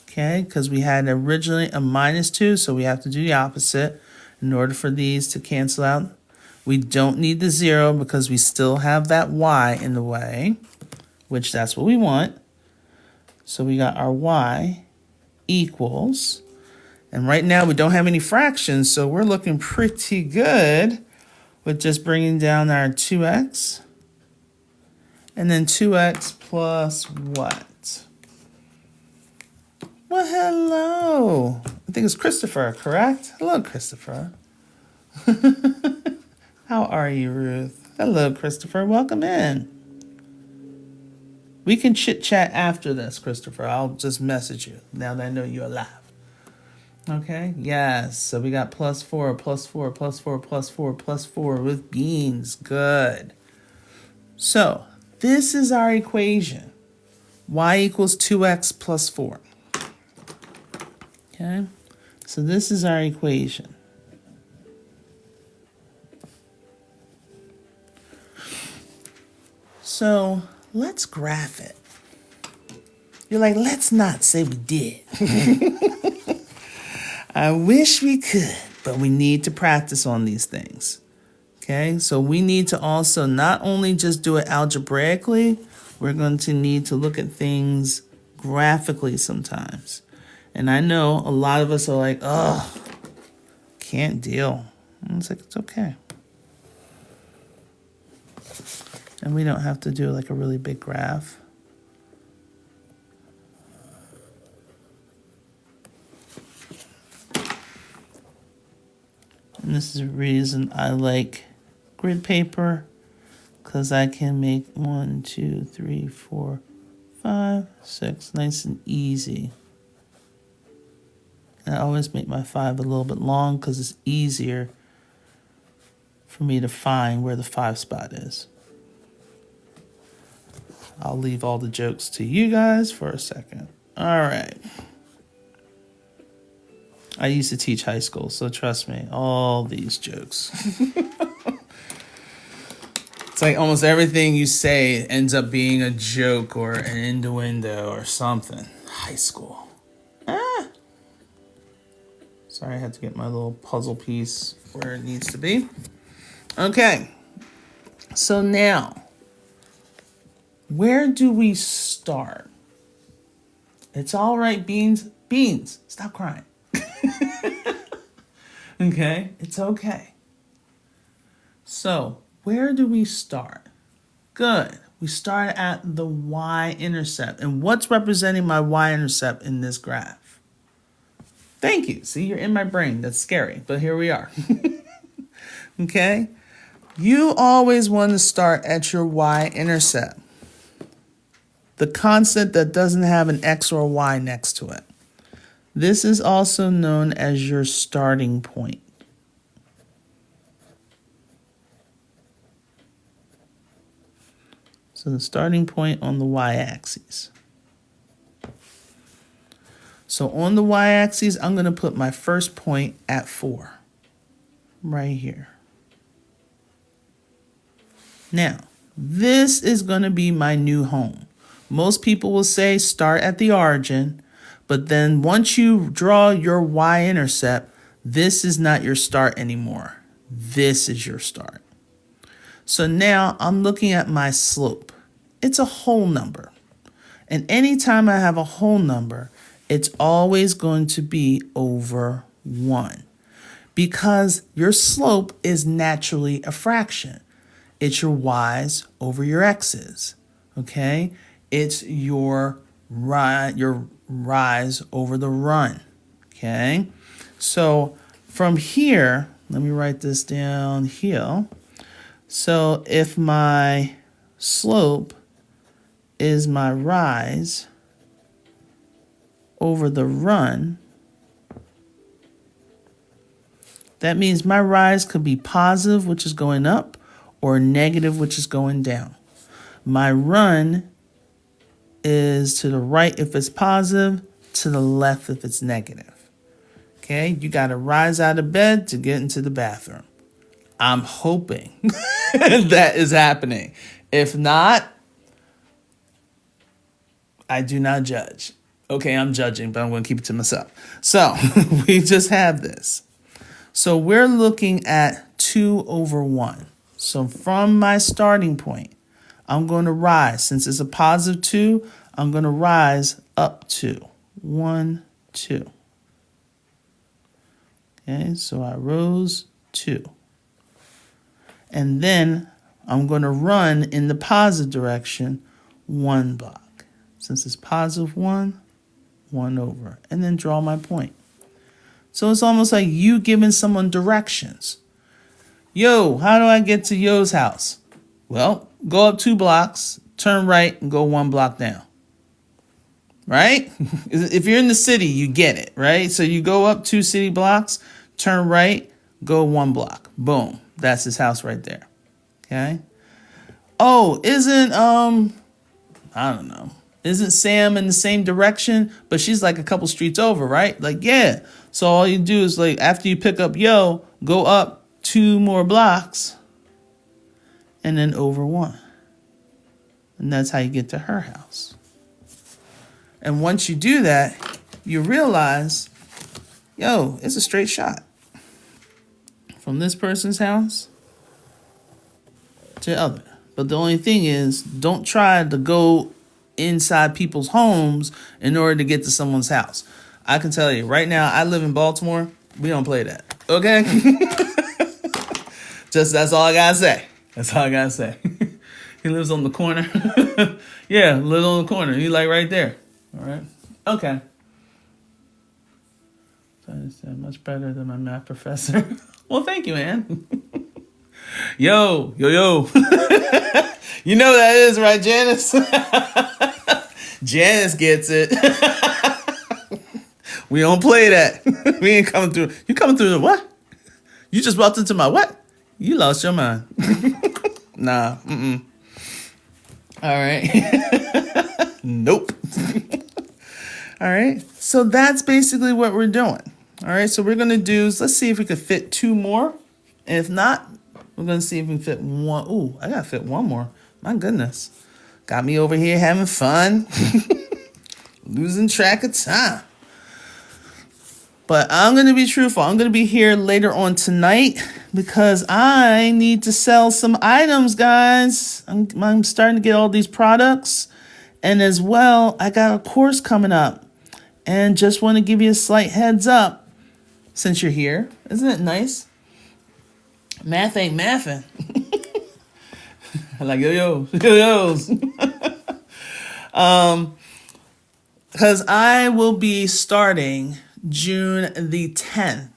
Okay, because we had originally a minus 2, so we have to do the opposite in order for these to cancel out. We don't need the 0 because we still have that y in the way, which that's what we want. So we got our y equals, and right now we don't have any fractions, so we're looking pretty good with just bringing down our 2x, and then 2x plus what? Well, hello. I think it's Christopher, correct? Hello, Christopher. How are you, Ruth? Hello, Christopher. Welcome in. We can chit-chat after this, Christopher. I'll just message you now that I know you're alive. Okay? Yes. So we got plus 4, plus 4, plus 4, plus 4, plus 4 with beans. Good. So this is our equation. Y equals 2x plus 4. Okay? So this is our equation. So let's graph it. You're like, let's not say we did. I wish we could, but we need to practice on these things. Okay, so we need to also not only just do it algebraically, we're going to need to look at things graphically sometimes. And I know a lot of us are like, oh, can't deal. And it's like, it's okay. And we don't have to do like a really big graph. And this is the reason I like grid paper, because I can make 1, 2, 3, 4, 5, 6 nice and easy. And I always make my 5 a little bit long because it's easier for me to find where the 5 spot is. I'll leave all the jokes to you guys for a second. All right. I used to teach high school, so trust me, all these jokes. It's like almost everything you say ends up being a joke or an innuendo or something. High school. Sorry, I had to get my little puzzle piece where it needs to be. Okay. So now, where do we start? It's all right, Beans. Beans, stop crying. Okay, it's okay. So, where do we start? Good. We start at the y-intercept. And what's representing my y-intercept in this graph? Thank you. See, you're in my brain. That's scary, but here we are. Okay? You always want to start at your y-intercept. The constant that doesn't have an x or a y next to it. This is also known as your starting point. So the starting point on the y-axis. So on the y-axis, I'm going to put my first point at 4. Right here. Now, this is going to be my new home. Most people will say start at the origin, but then once you draw your y-intercept, this is not your start anymore. This is your start. So now I'm looking at my slope. It's a whole number. And anytime I have a whole number, it's always going to be over 1. Because your slope is naturally a fraction. It's your y's over your x's. Okay? It's your rise over the run. Okay? So from here, let me write this down here. So if my slope is my rise over the run, that means my rise could be positive, which is going up, or negative, which is going down. My run is to the right if it's positive, to the left if it's negative. Okay, you got to rise out of bed to get into the bathroom. I'm hoping that is happening. If not, I do not judge. Okay, I'm judging, but I'm going to keep it to myself. So we just have this. So we're looking at 2 over 1. So from my starting point, I'm going to rise. Since it's a positive 2, I'm going to rise up 2. 1, 2. Okay, so I rose 2. And then I'm going to run in the positive direction 1 block. Since it's positive 1, 1 over. And then draw my point. So it's almost like you giving someone directions. Yo, how do I get to Yo's house? Well, go up 2 blocks, turn right, and go 1 block down. Right? If you're in the city, you get it, right? So you go up 2 city blocks, turn right, go 1 block. Boom. That's his house right there. Okay? Oh, isn't Sam in the same direction, but she's like a couple streets over, right? Like, yeah. So all you do is, like, after you pick up Yo, go up 2 more blocks and then over 1. And that's how you get to her house. And once you do that, you realize, yo, it's a straight shot from this person's house to the other. But the only thing is, don't try to go inside people's homes in order to get to someone's house. I can tell you right now, I live in Baltimore. We don't play that. Okay? Just that's all I gotta say. That's all I gotta say. He lives on the corner. Yeah, lives on the corner. He like right there. All right. Okay. So I said much better than my math professor. Well, thank you, man. Yo. You know who that is, right, Janice? Janice gets it. We don't play that. We ain't coming through. You coming through the what? You just walked into my what? You lost your mind. Nah. All right. Nope. All right. So that's basically what we're doing. All right. So we're going to do, let's see if we could fit 2 more. And if not, we're going to see if we can fit 1. Ooh, I got to fit 1 more. My goodness. Got me over here having fun. Losing track of time. But I'm going to be truthful. I'm going to be here later on tonight because I need to sell some items, guys. I'm starting to get all these products. And as well, I got a course coming up. And just want to give you a slight heads up since you're here. Isn't it nice? Math ain't mathing. Like yo-yos. Because I will be starting June the 10th.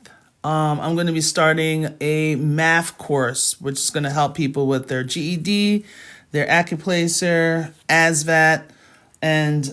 I'm going to be starting a math course, which is going to help people with their GED, their Accuplacer, ASVAB, and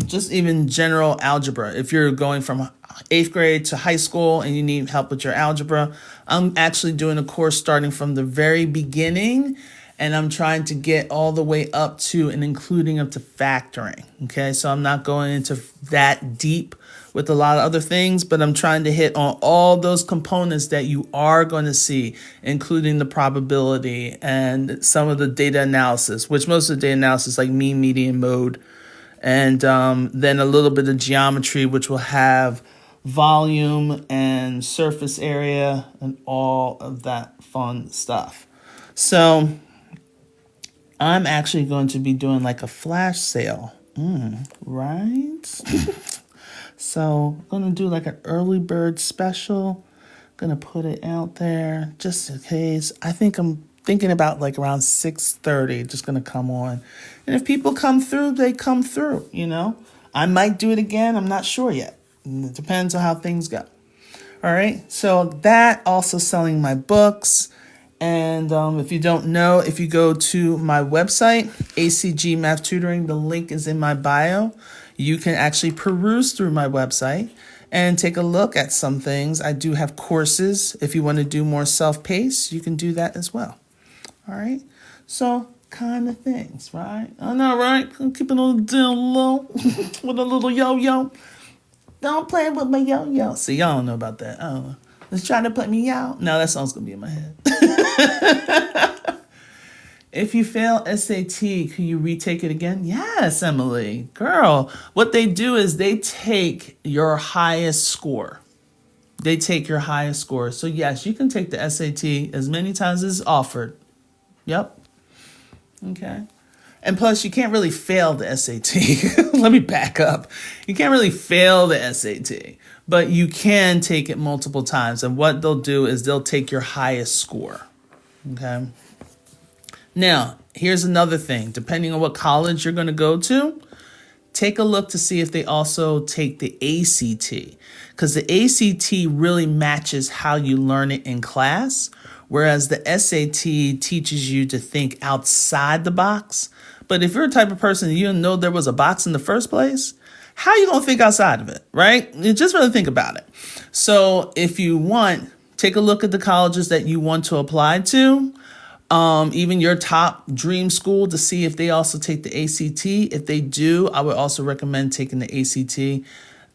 just even general algebra. If you're going from 8th grade to high school and you need help with your algebra, I'm actually doing a course starting from the very beginning, and I'm trying to get all the way up to and including up to factoring. Okay, so I'm not going into that deep with a lot of other things, but I'm trying to hit on all those components that you are going to see, including the probability and some of the data analysis, which most of the data analysis like mean, median, mode, and then a little bit of geometry, which will have volume and surface area and all of that fun stuff. So I'm actually going to be doing like a flash sale, right? So I'm going to do like an early bird special. Going to put it out there just in case. I think I'm thinking about like around 6:30, just going to come on. And if people come through, they come through, you know. I might do it again. I'm not sure yet. It depends on how things go. All right. So that also selling my books. And if you don't know, if you go to my website, ACG Math Tutoring, the link is in my bio. You can actually peruse through my website and take a look at some things. I do have courses. If you want to do more self-paced, you can do that as well. All right. So kind of things, right? I know, right? I'm keeping a little down low with a little yo-yo. Don't play with my yo-yo. See, y'all don't know about that. Oh, let's try to put me out. No, that song's going to be in my head. If you fail SAT, can you retake it again? Yes, Emily. Girl, what they do is they take your highest score. They take your highest score. So yes, you can take the SAT as many times as offered. Yep. Okay. And plus, you can't really fail the SAT. Let me back up. You can't really fail the SAT, but you can take it multiple times. And what they'll do is they'll take your highest score. Okay. Now, here's another thing. Depending on what college you're going to go to, take a look to see if they also take the ACT, because the ACT really matches how you learn it in class, whereas the SAT teaches you to think outside the box. But if you're a type of person that you didn't know there was a box in the first place, how are you going to think outside of it, right? You just really think about it. So if you want, take a look at the colleges that you want to apply to. Even your top dream school to see if they also take the ACT. If they do, I would also recommend taking the ACT.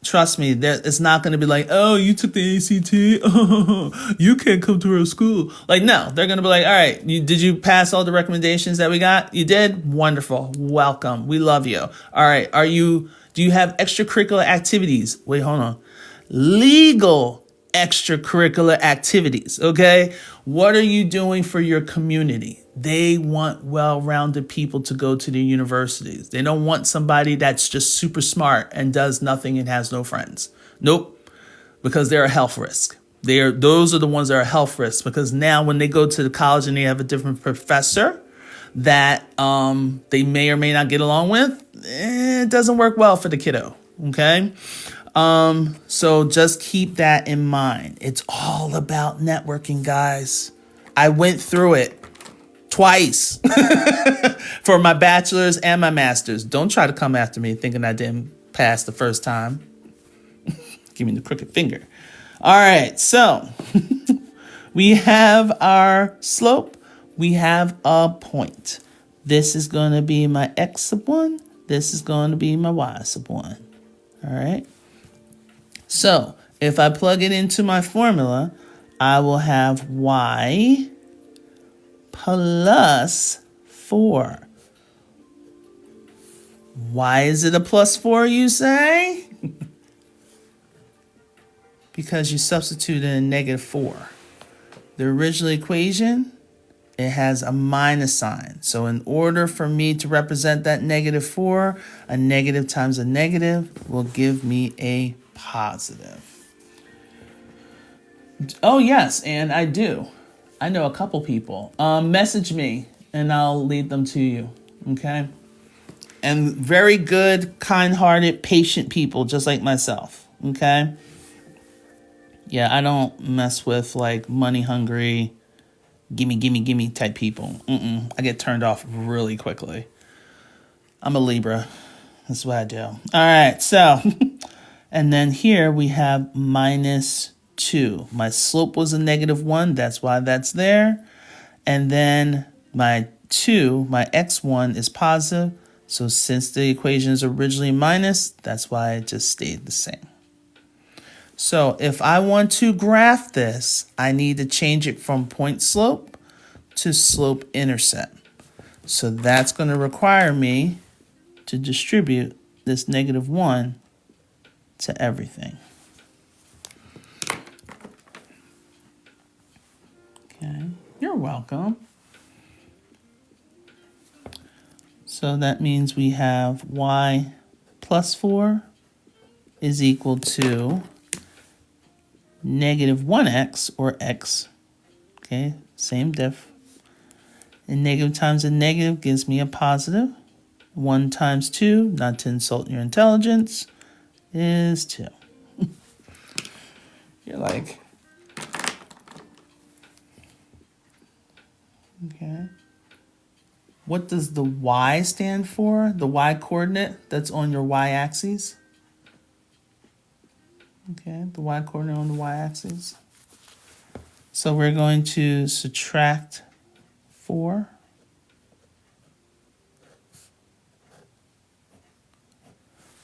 Trust me, it's not going to be like, oh, you took the ACT, oh, you can't come to our school. Like, no, they're going to be like, all right, did you pass all the recommendations that we got? You did? Wonderful. Welcome. We love you. All right, do you have extracurricular activities? Wait, hold on. Legal extracurricular activities, okay? What are you doing for your community? They want well-rounded people to go to their universities. They don't want somebody that's just super smart and does nothing and has no friends. Nope, because they're a health risk. Those are the ones that are health risks, because now when they go to the college and they have a different professor that they may or may not get along with, it doesn't work well for the kiddo, okay? So just keep that in mind. It's all about networking, guys. I went through it twice for my bachelor's and my master's. Don't try to come after me thinking I didn't pass the first time. Give me the crooked finger. All right, so we have our slope. We have a point. This is going to be my x sub 1. This is going to be my y sub 1. All right. So if I plug it into my formula, I will have y plus 4. Why is it a plus 4, you say? Because you substituted a negative 4. The original equation, it has a minus sign. So in order for me to represent that negative 4, a negative times a negative will give me a positive. Oh, yes, and I do. I know a couple people. Message me, and I'll lead them to you, okay? And very good, kind-hearted, patient people, just like myself, okay? Yeah, I don't mess with, like, money-hungry, gimme type people. I get turned off really quickly. I'm a Libra. That's what I do. All right, so, and then here we have minus 2. My slope was a negative 1. That's why that's there. And then my 2, my x1 is positive. So since the equation is originally minus, that's why it just stayed the same. So if I want to graph this, I need to change it from point slope to slope-intercept. So that's going to require me to distribute this negative 1 to everything. Okay, you're welcome. So that means we have y plus 4 is equal to negative 1x, or x, okay, same diff. And negative times a negative gives me a positive. 1 times 2, not to insult your intelligence, is 2. You're like, okay. What does the y stand for? The y coordinate that's on your y-axis? Okay, the y coordinate on the y-axis. So we're going to subtract 4.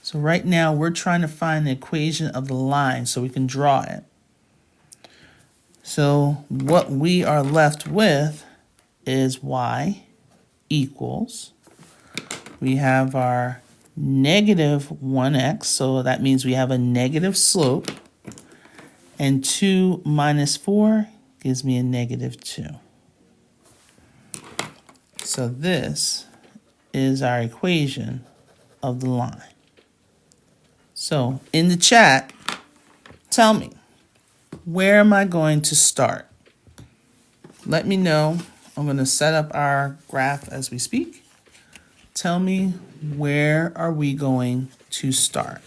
So right now we're trying to find the equation of the line so we can draw it. So what we are left with is y equals, we have our negative 1x, so that means we have a negative slope, and 2 minus 4 gives me a negative 2. So this is our equation of the line. So in the chat, tell me, where am I going to start? Let me know. I'm going to set up our graph as we speak. Tell me, where are we going to start?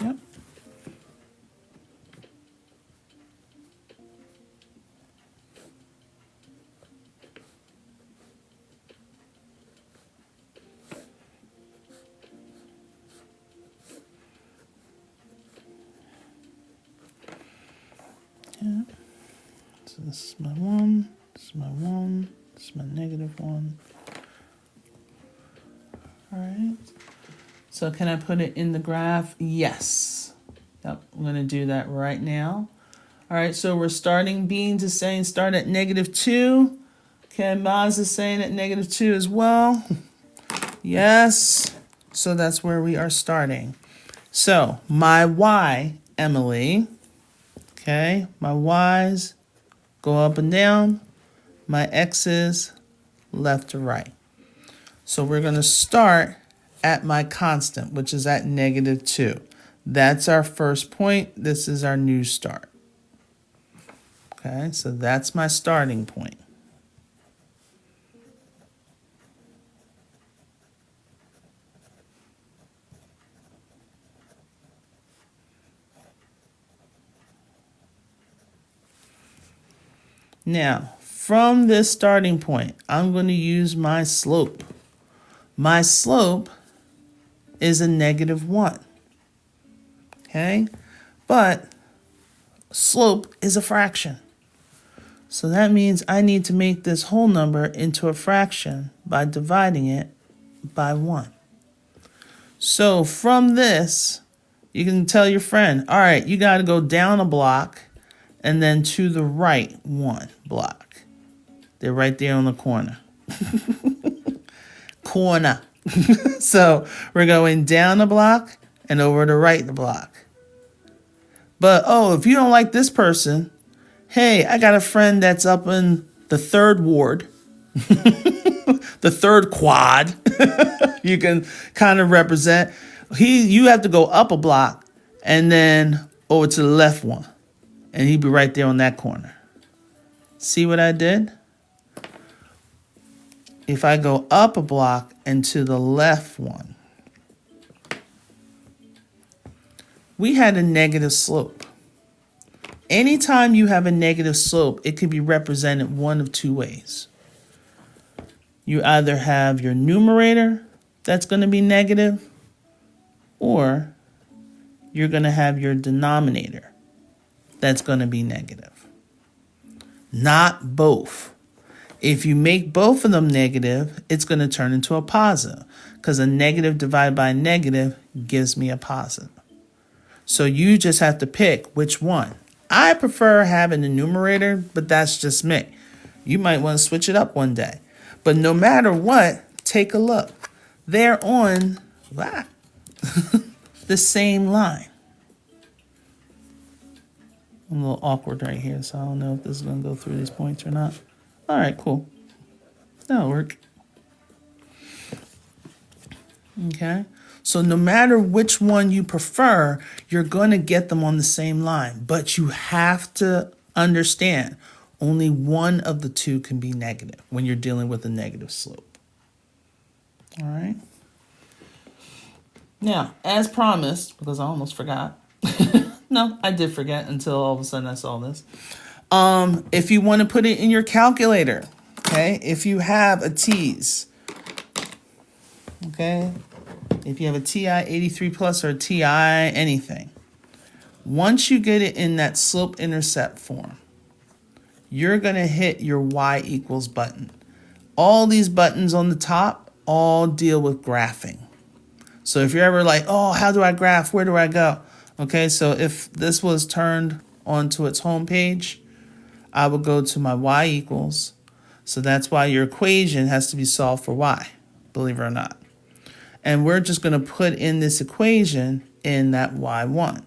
Yep. So this is my 1, this is my 1, this is my -1. All right. So can I put it in the graph? Yes. Yep, I'm going to do that right now. All right, so we're starting. Beans is saying start at -2. Okay, Maz is saying at -2 as well. Yes. So that's where we are starting. So my y, Emily, okay, my y's go up and down. My x's left to right. So we're going to start at my constant, which is at -2. That's our first point. This is our new start. Okay, so that's my starting point. Now, from this starting point, I'm going to use my slope. My slope is a -1. Okay, but slope is a fraction. So that means I need to make this whole number into a fraction by dividing it by 1. So from this, you can tell your friend, all right, you got to go down a block and then to the right 1 block. They're right there on the corner. Corner. So we're going down a block and over to right the block. But, oh, if you don't like this person, hey, I got a friend that's up in the 3rd ward, the 3rd quad. You can kind of represent. You have to go up a block and then over to the left one. And he'd be right there on that corner. See what I did? If I go up a block and to the left one, we had a negative slope. Anytime you have a negative slope, it can be represented one of two ways. You either have your numerator that's going to be negative, or you're going to have your denominator that's going to be negative. Not both. If you make both of them negative, it's going to turn into a positive, because a negative divided by a negative gives me a positive. So you just have to pick which one. I prefer having the numerator, but that's just me. You might want to switch it up one day. But no matter what, take a look. They're on the same line. I'm a little awkward right here, so I don't know if this is going to go through these points or not. All right, cool. That'll work. Okay. So no matter which one you prefer, you're going to get them on the same line. But you have to understand only one of the two can be negative when you're dealing with a negative slope. All right. Now, as promised, because I almost forgot. No, I did forget until all of a sudden I saw this. If you want to put it in your calculator, okay, if you have a TI's, okay, if you have a TI 83 plus or a TI anything, once you get it in that slope-intercept form, you're going to hit your y equals button. All these buttons on the top all deal with graphing. So if you're ever like, oh, how do I graph? Where do I go? Okay, so if this was turned onto its home page, I would go to my y equals. So that's why your equation has to be solved for y, believe it or not. And we're just going to put in this equation in that y1.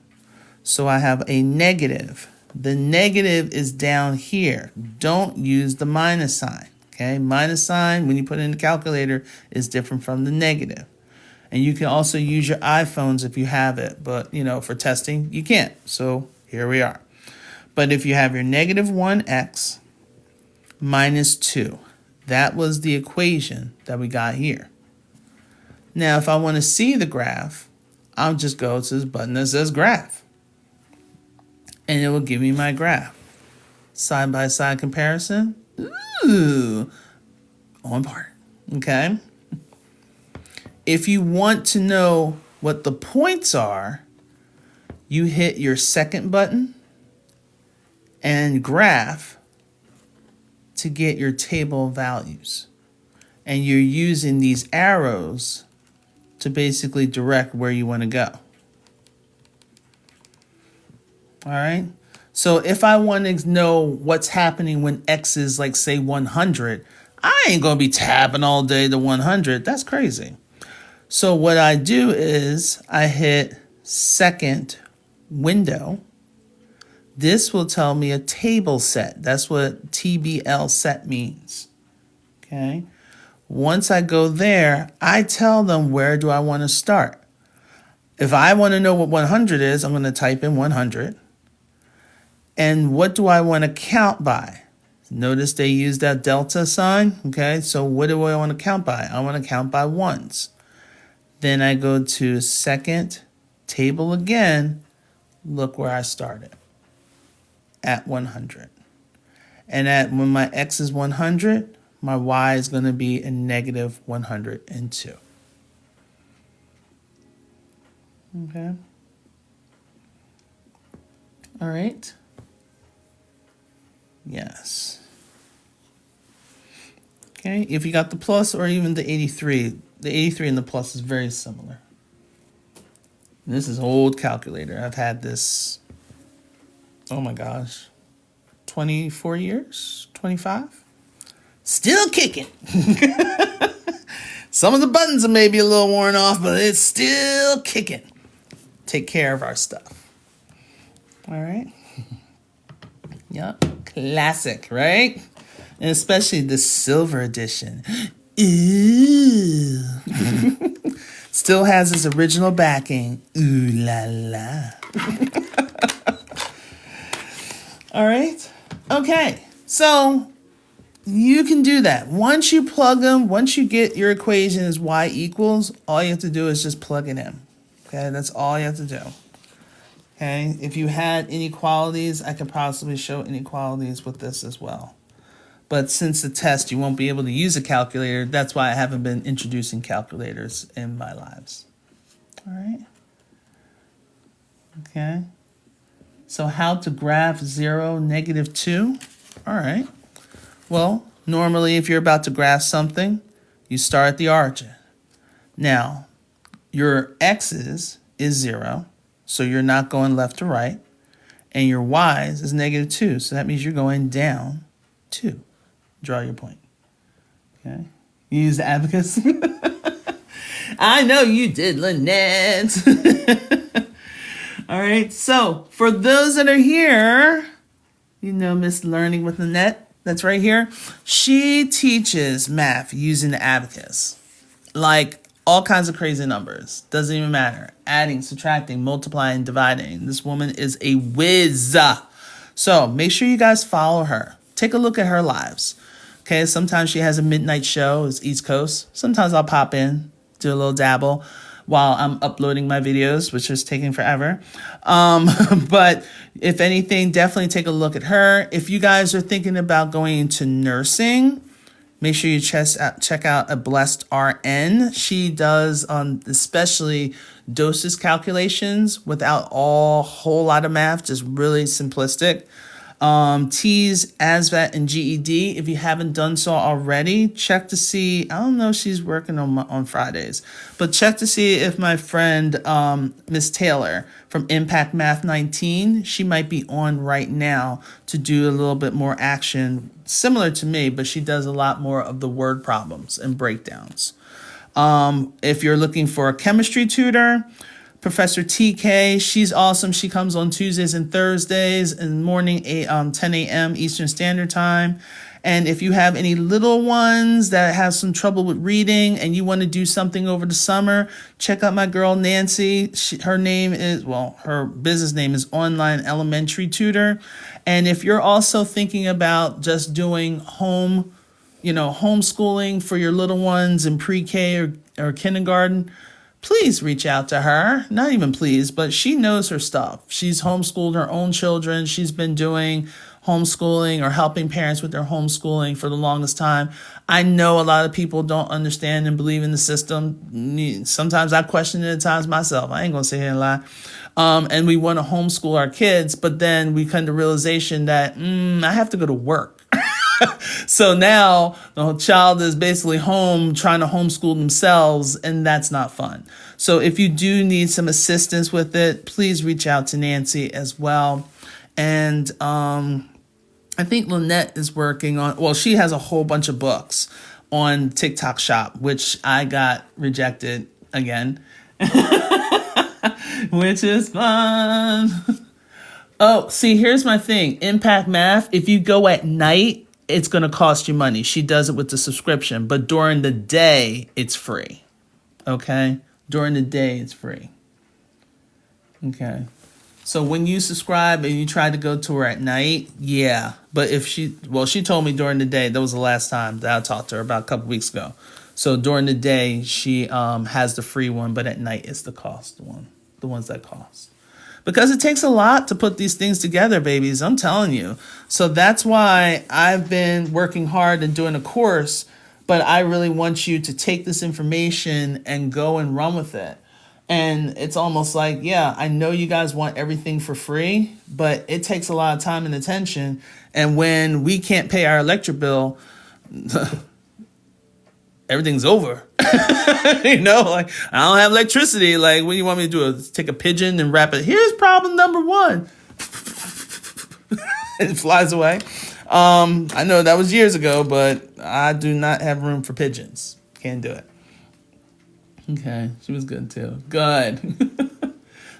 So I have a negative. The negative is down here. Don't use the minus sign. Okay, minus sign when you put it in the calculator is different from the negative. And you can also use your iPhones if you have it, but for testing, you can't. So here we are. But if you have your negative 1x minus 2, that was the equation that we got here. Now, if I want to see the graph, I'll just go to this button that says graph. And it will give me my graph. Side-by-side comparison. Ooh, on part. Okay. If you want to know what the points are, you hit your second button and graph to get your table values. And you're using these arrows to basically direct where you want to go. All right. So if I want to know what's happening when X is like, say, 100, I ain't going to be tapping all day to 100. That's crazy. So what I do is I hit second window. This will tell me a table set. That's what TBL set means. Okay. Once I go there, I tell them where do I want to start. If I want to know what 100 is, I'm going to type in 100. And what do I want to count by? Notice they use that delta sign. Okay, so what do I want to count by? I want to count by ones. Then I go to second table again. Look where I started. At 100. And when my X is 100, my Y is going to be a negative 102. Okay. All right. Yes. Okay, if you got the plus or even the 83 and the plus is very similar. This is old calculator. I've had this, oh my gosh, 24 years, 25. Still kicking. Some of the buttons are maybe a little worn off, but it's still kicking. Take care of our stuff. All right. Yep. Classic, right? And especially the silver edition. Ooh. Still has its original backing. Ooh la la. All right. Okay. So you can do that. Once you plug them, once you get your equation is y equals, all you have to do is just plug it in. Okay. That's all you have to do. Okay, if you had inequalities, I could possibly show inequalities with this as well. But since the test, you won't be able to use a calculator. That's why I haven't been introducing calculators in my lives. All right. Okay. So how to graph 0, -2? All right. Well, normally if you're about to graph something, you start at the origin. Now, your x's is 0. So you're not going left to right. And your y's is -2. So that means you're going down 2. Draw your point. Okay. You use the abacus. I know you did, Lynette. All right. So for those that are here, you know Miss Learning with Lynette, that's right here. She teaches math using the abacus. Like all kinds of crazy numbers. Doesn't even matter. Adding, subtracting, multiplying, dividing. This woman is a whiz. So make sure you guys follow her. Take a look at her lives. Okay, sometimes she has a midnight show. It's East Coast. Sometimes I'll pop in, do a little dabble while I'm uploading my videos, which is taking forever. But if anything, definitely take a look at her. If you guys are thinking about going into nursing, make sure you check out a Blessed RN. She does especially doses calculations without a whole lot of math, just really simplistic. T's, ASVAB, and GED. If you haven't done so already, check to see. I don't know if she's working on Fridays, but check to see if my friend Miss Taylor from Impact Math 19, she might be on right now to do a little bit more action similar to me, but she does a lot more of the word problems and breakdowns. If you're looking for a chemistry tutor, Professor TK, she's awesome. She comes on Tuesdays and Thursdays in the morning, 10 a.m. Eastern Standard Time. And if you have any little ones that have some trouble with reading and you want to do something over the summer, check out my girl Nancy. Her business name is Online Elementary Tutor. And if you're also thinking about just doing homeschooling for your little ones in pre-K or kindergarten, please reach out to her. Not even please, but she knows her stuff. She's homeschooled her own children. She's been doing homeschooling or helping parents with their homeschooling for the longest time. I know a lot of people don't understand and believe in the system. Sometimes I question it at times myself. I ain't going to sit here and lie. And we want to homeschool our kids, but then we come to realization that I have to go to work. So now the child is basically home trying to homeschool themselves, and that's not fun. So if you do need some assistance with it, please reach out to Nancy as well. And I think Lynette is working on, well, she has a whole bunch of books on TikTok Shop, which I got rejected again, which is fun. Oh, see, here's my thing. Impact Math, if you go at night, it's going to cost you money. She does it with the subscription, but during the day, it's free. Okay? During the day, it's free. Okay. So when you subscribe and you try to go to her at night, yeah. But if she told me during the day. That was the last time that I talked to her, about a couple weeks ago. So during the day, she has the free one, but at night it's the cost one, the ones that cost. Because it takes a lot to put these things together, babies. I'm telling you. So that's why I've been working hard and doing a course, but I really want you to take this information and go and run with it. And it's almost like, yeah, I know you guys want everything for free, but it takes a lot of time and attention. And when we can't pay our electric bill, everything's over. You know, like, I don't have electricity. Like, what do you want me to do? Take a pigeon and wrap it. Here's problem number one. It flies away. I know that was years ago, but I do not have room for pigeons. Can't do it. Okay, she was good too. Good.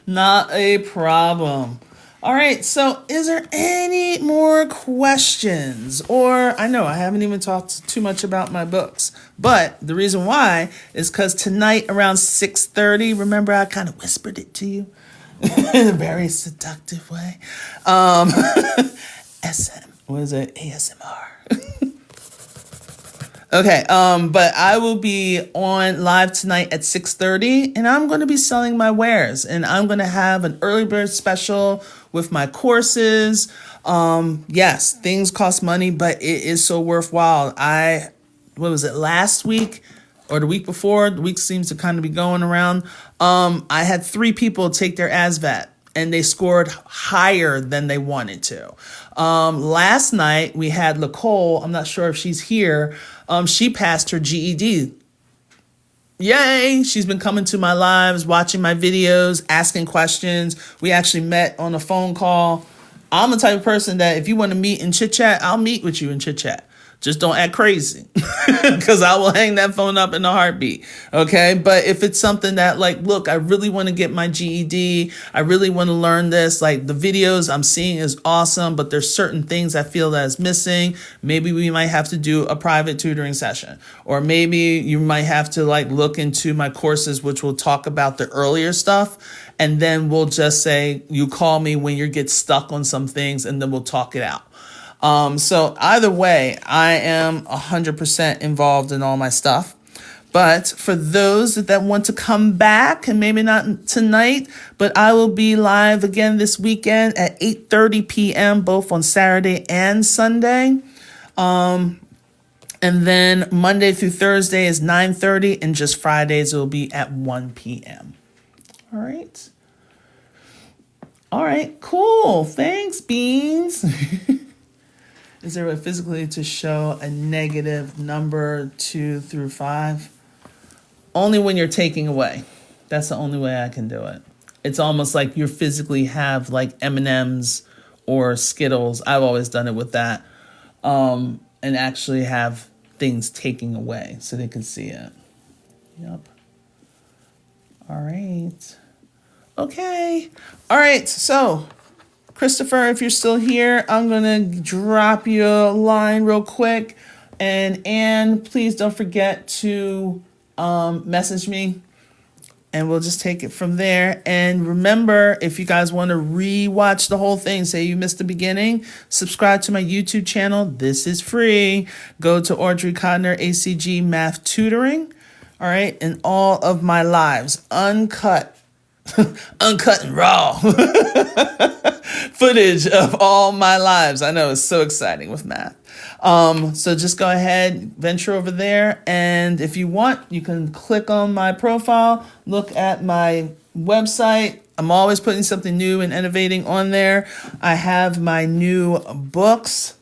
Not a problem. All right, so is there any more questions? Or, I know I haven't even talked too much about my books, but the reason why is because tonight around 6:30, remember I kind of whispered it to you in a very seductive way. What is it? ASMR. Okay, but I will be on live tonight at 6:30, and I'm going to be selling my wares, and I'm going to have an early bird special with my courses. Yes, things cost money, but it is so worthwhile. What was it, last week or the week before? The week seems to kind of be going around. I had 3 people take their ASVAB, and they scored higher than they wanted to. Last night, we had Nicole. I'm not sure if she's here. She passed her GED. Yay! She's been coming to my lives, watching my videos, asking questions. We actually met on a phone call. I'm the type of person that if you want to meet and chit-chat, I'll meet with you and chit-chat. Just don't act crazy, because I will hang that phone up in a heartbeat. Okay. But if it's something that, like, look, I really want to get my GED. I really want to learn this. Like, the videos I'm seeing is awesome, but there's certain things I feel that is missing. Maybe we might have to do a private tutoring session, or maybe you might have to, like, look into my courses, which will talk about the earlier stuff. And then we'll just say, you call me when you get stuck on some things, and then we'll talk it out. So either way, I am 100% involved in all my stuff. But for those that want to come back, and maybe not tonight, but I will be live again this weekend at 8:30 p.m., both on Saturday and Sunday. And then Monday through Thursday is 9:30, and just Fridays it will be at 1 p.m. All right. All right, cool. Thanks, Beans. Is there a way physically to show a negative number 2 through 5? Only when you're taking away. That's the only way I can do it. It's almost like you physically have like M&Ms or Skittles. I've always done it with that. And actually have things taking away so they can see it. Yep. All right. Okay. All right. So, Christopher, if you're still here, I'm going to drop you a line real quick. And Anne, please don't forget to message me, and we'll just take it from there. And remember, if you guys want to re-watch the whole thing, say you missed the beginning, subscribe to my YouTube channel. This is free. Go to Audrey Codner, ACG Math Tutoring. All right. And all of my lives, uncut and raw footage of all my lives. I know, it's so exciting with math. So just go ahead, venture over there. And if you want, you can click on my profile, look at my website. I'm always putting something new and innovating on there. I have my new books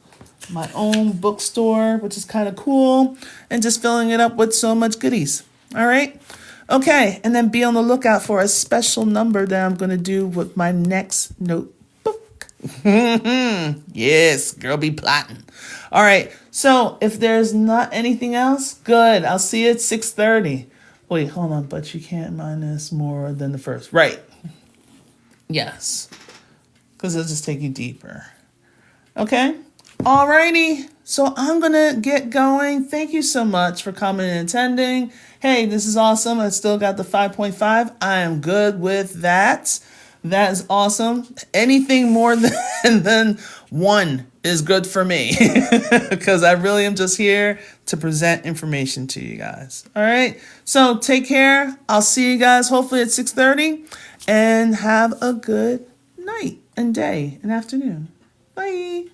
my own bookstore, which is kind of cool, and just filling it up with so much goodies. All right. Okay, and then be on the lookout for a special number that I'm going to do with my next notebook. Yes, girl be plotting. All right, so if there's not anything else, good. I'll see you at 6:30. Wait, hold on, but you can't minus more than the first. Right. Yes, because it'll just take you deeper. Okay, alrighty. So I'm going to get going. Thank you so much for coming and attending. Hey, this is awesome. I still got the 5.5. I am good with that. That is awesome. Anything more than 1 is good for me because I really am just here to present information to you guys. All right. So take care. I'll see you guys hopefully at 6:30 and have a good night and day and afternoon. Bye.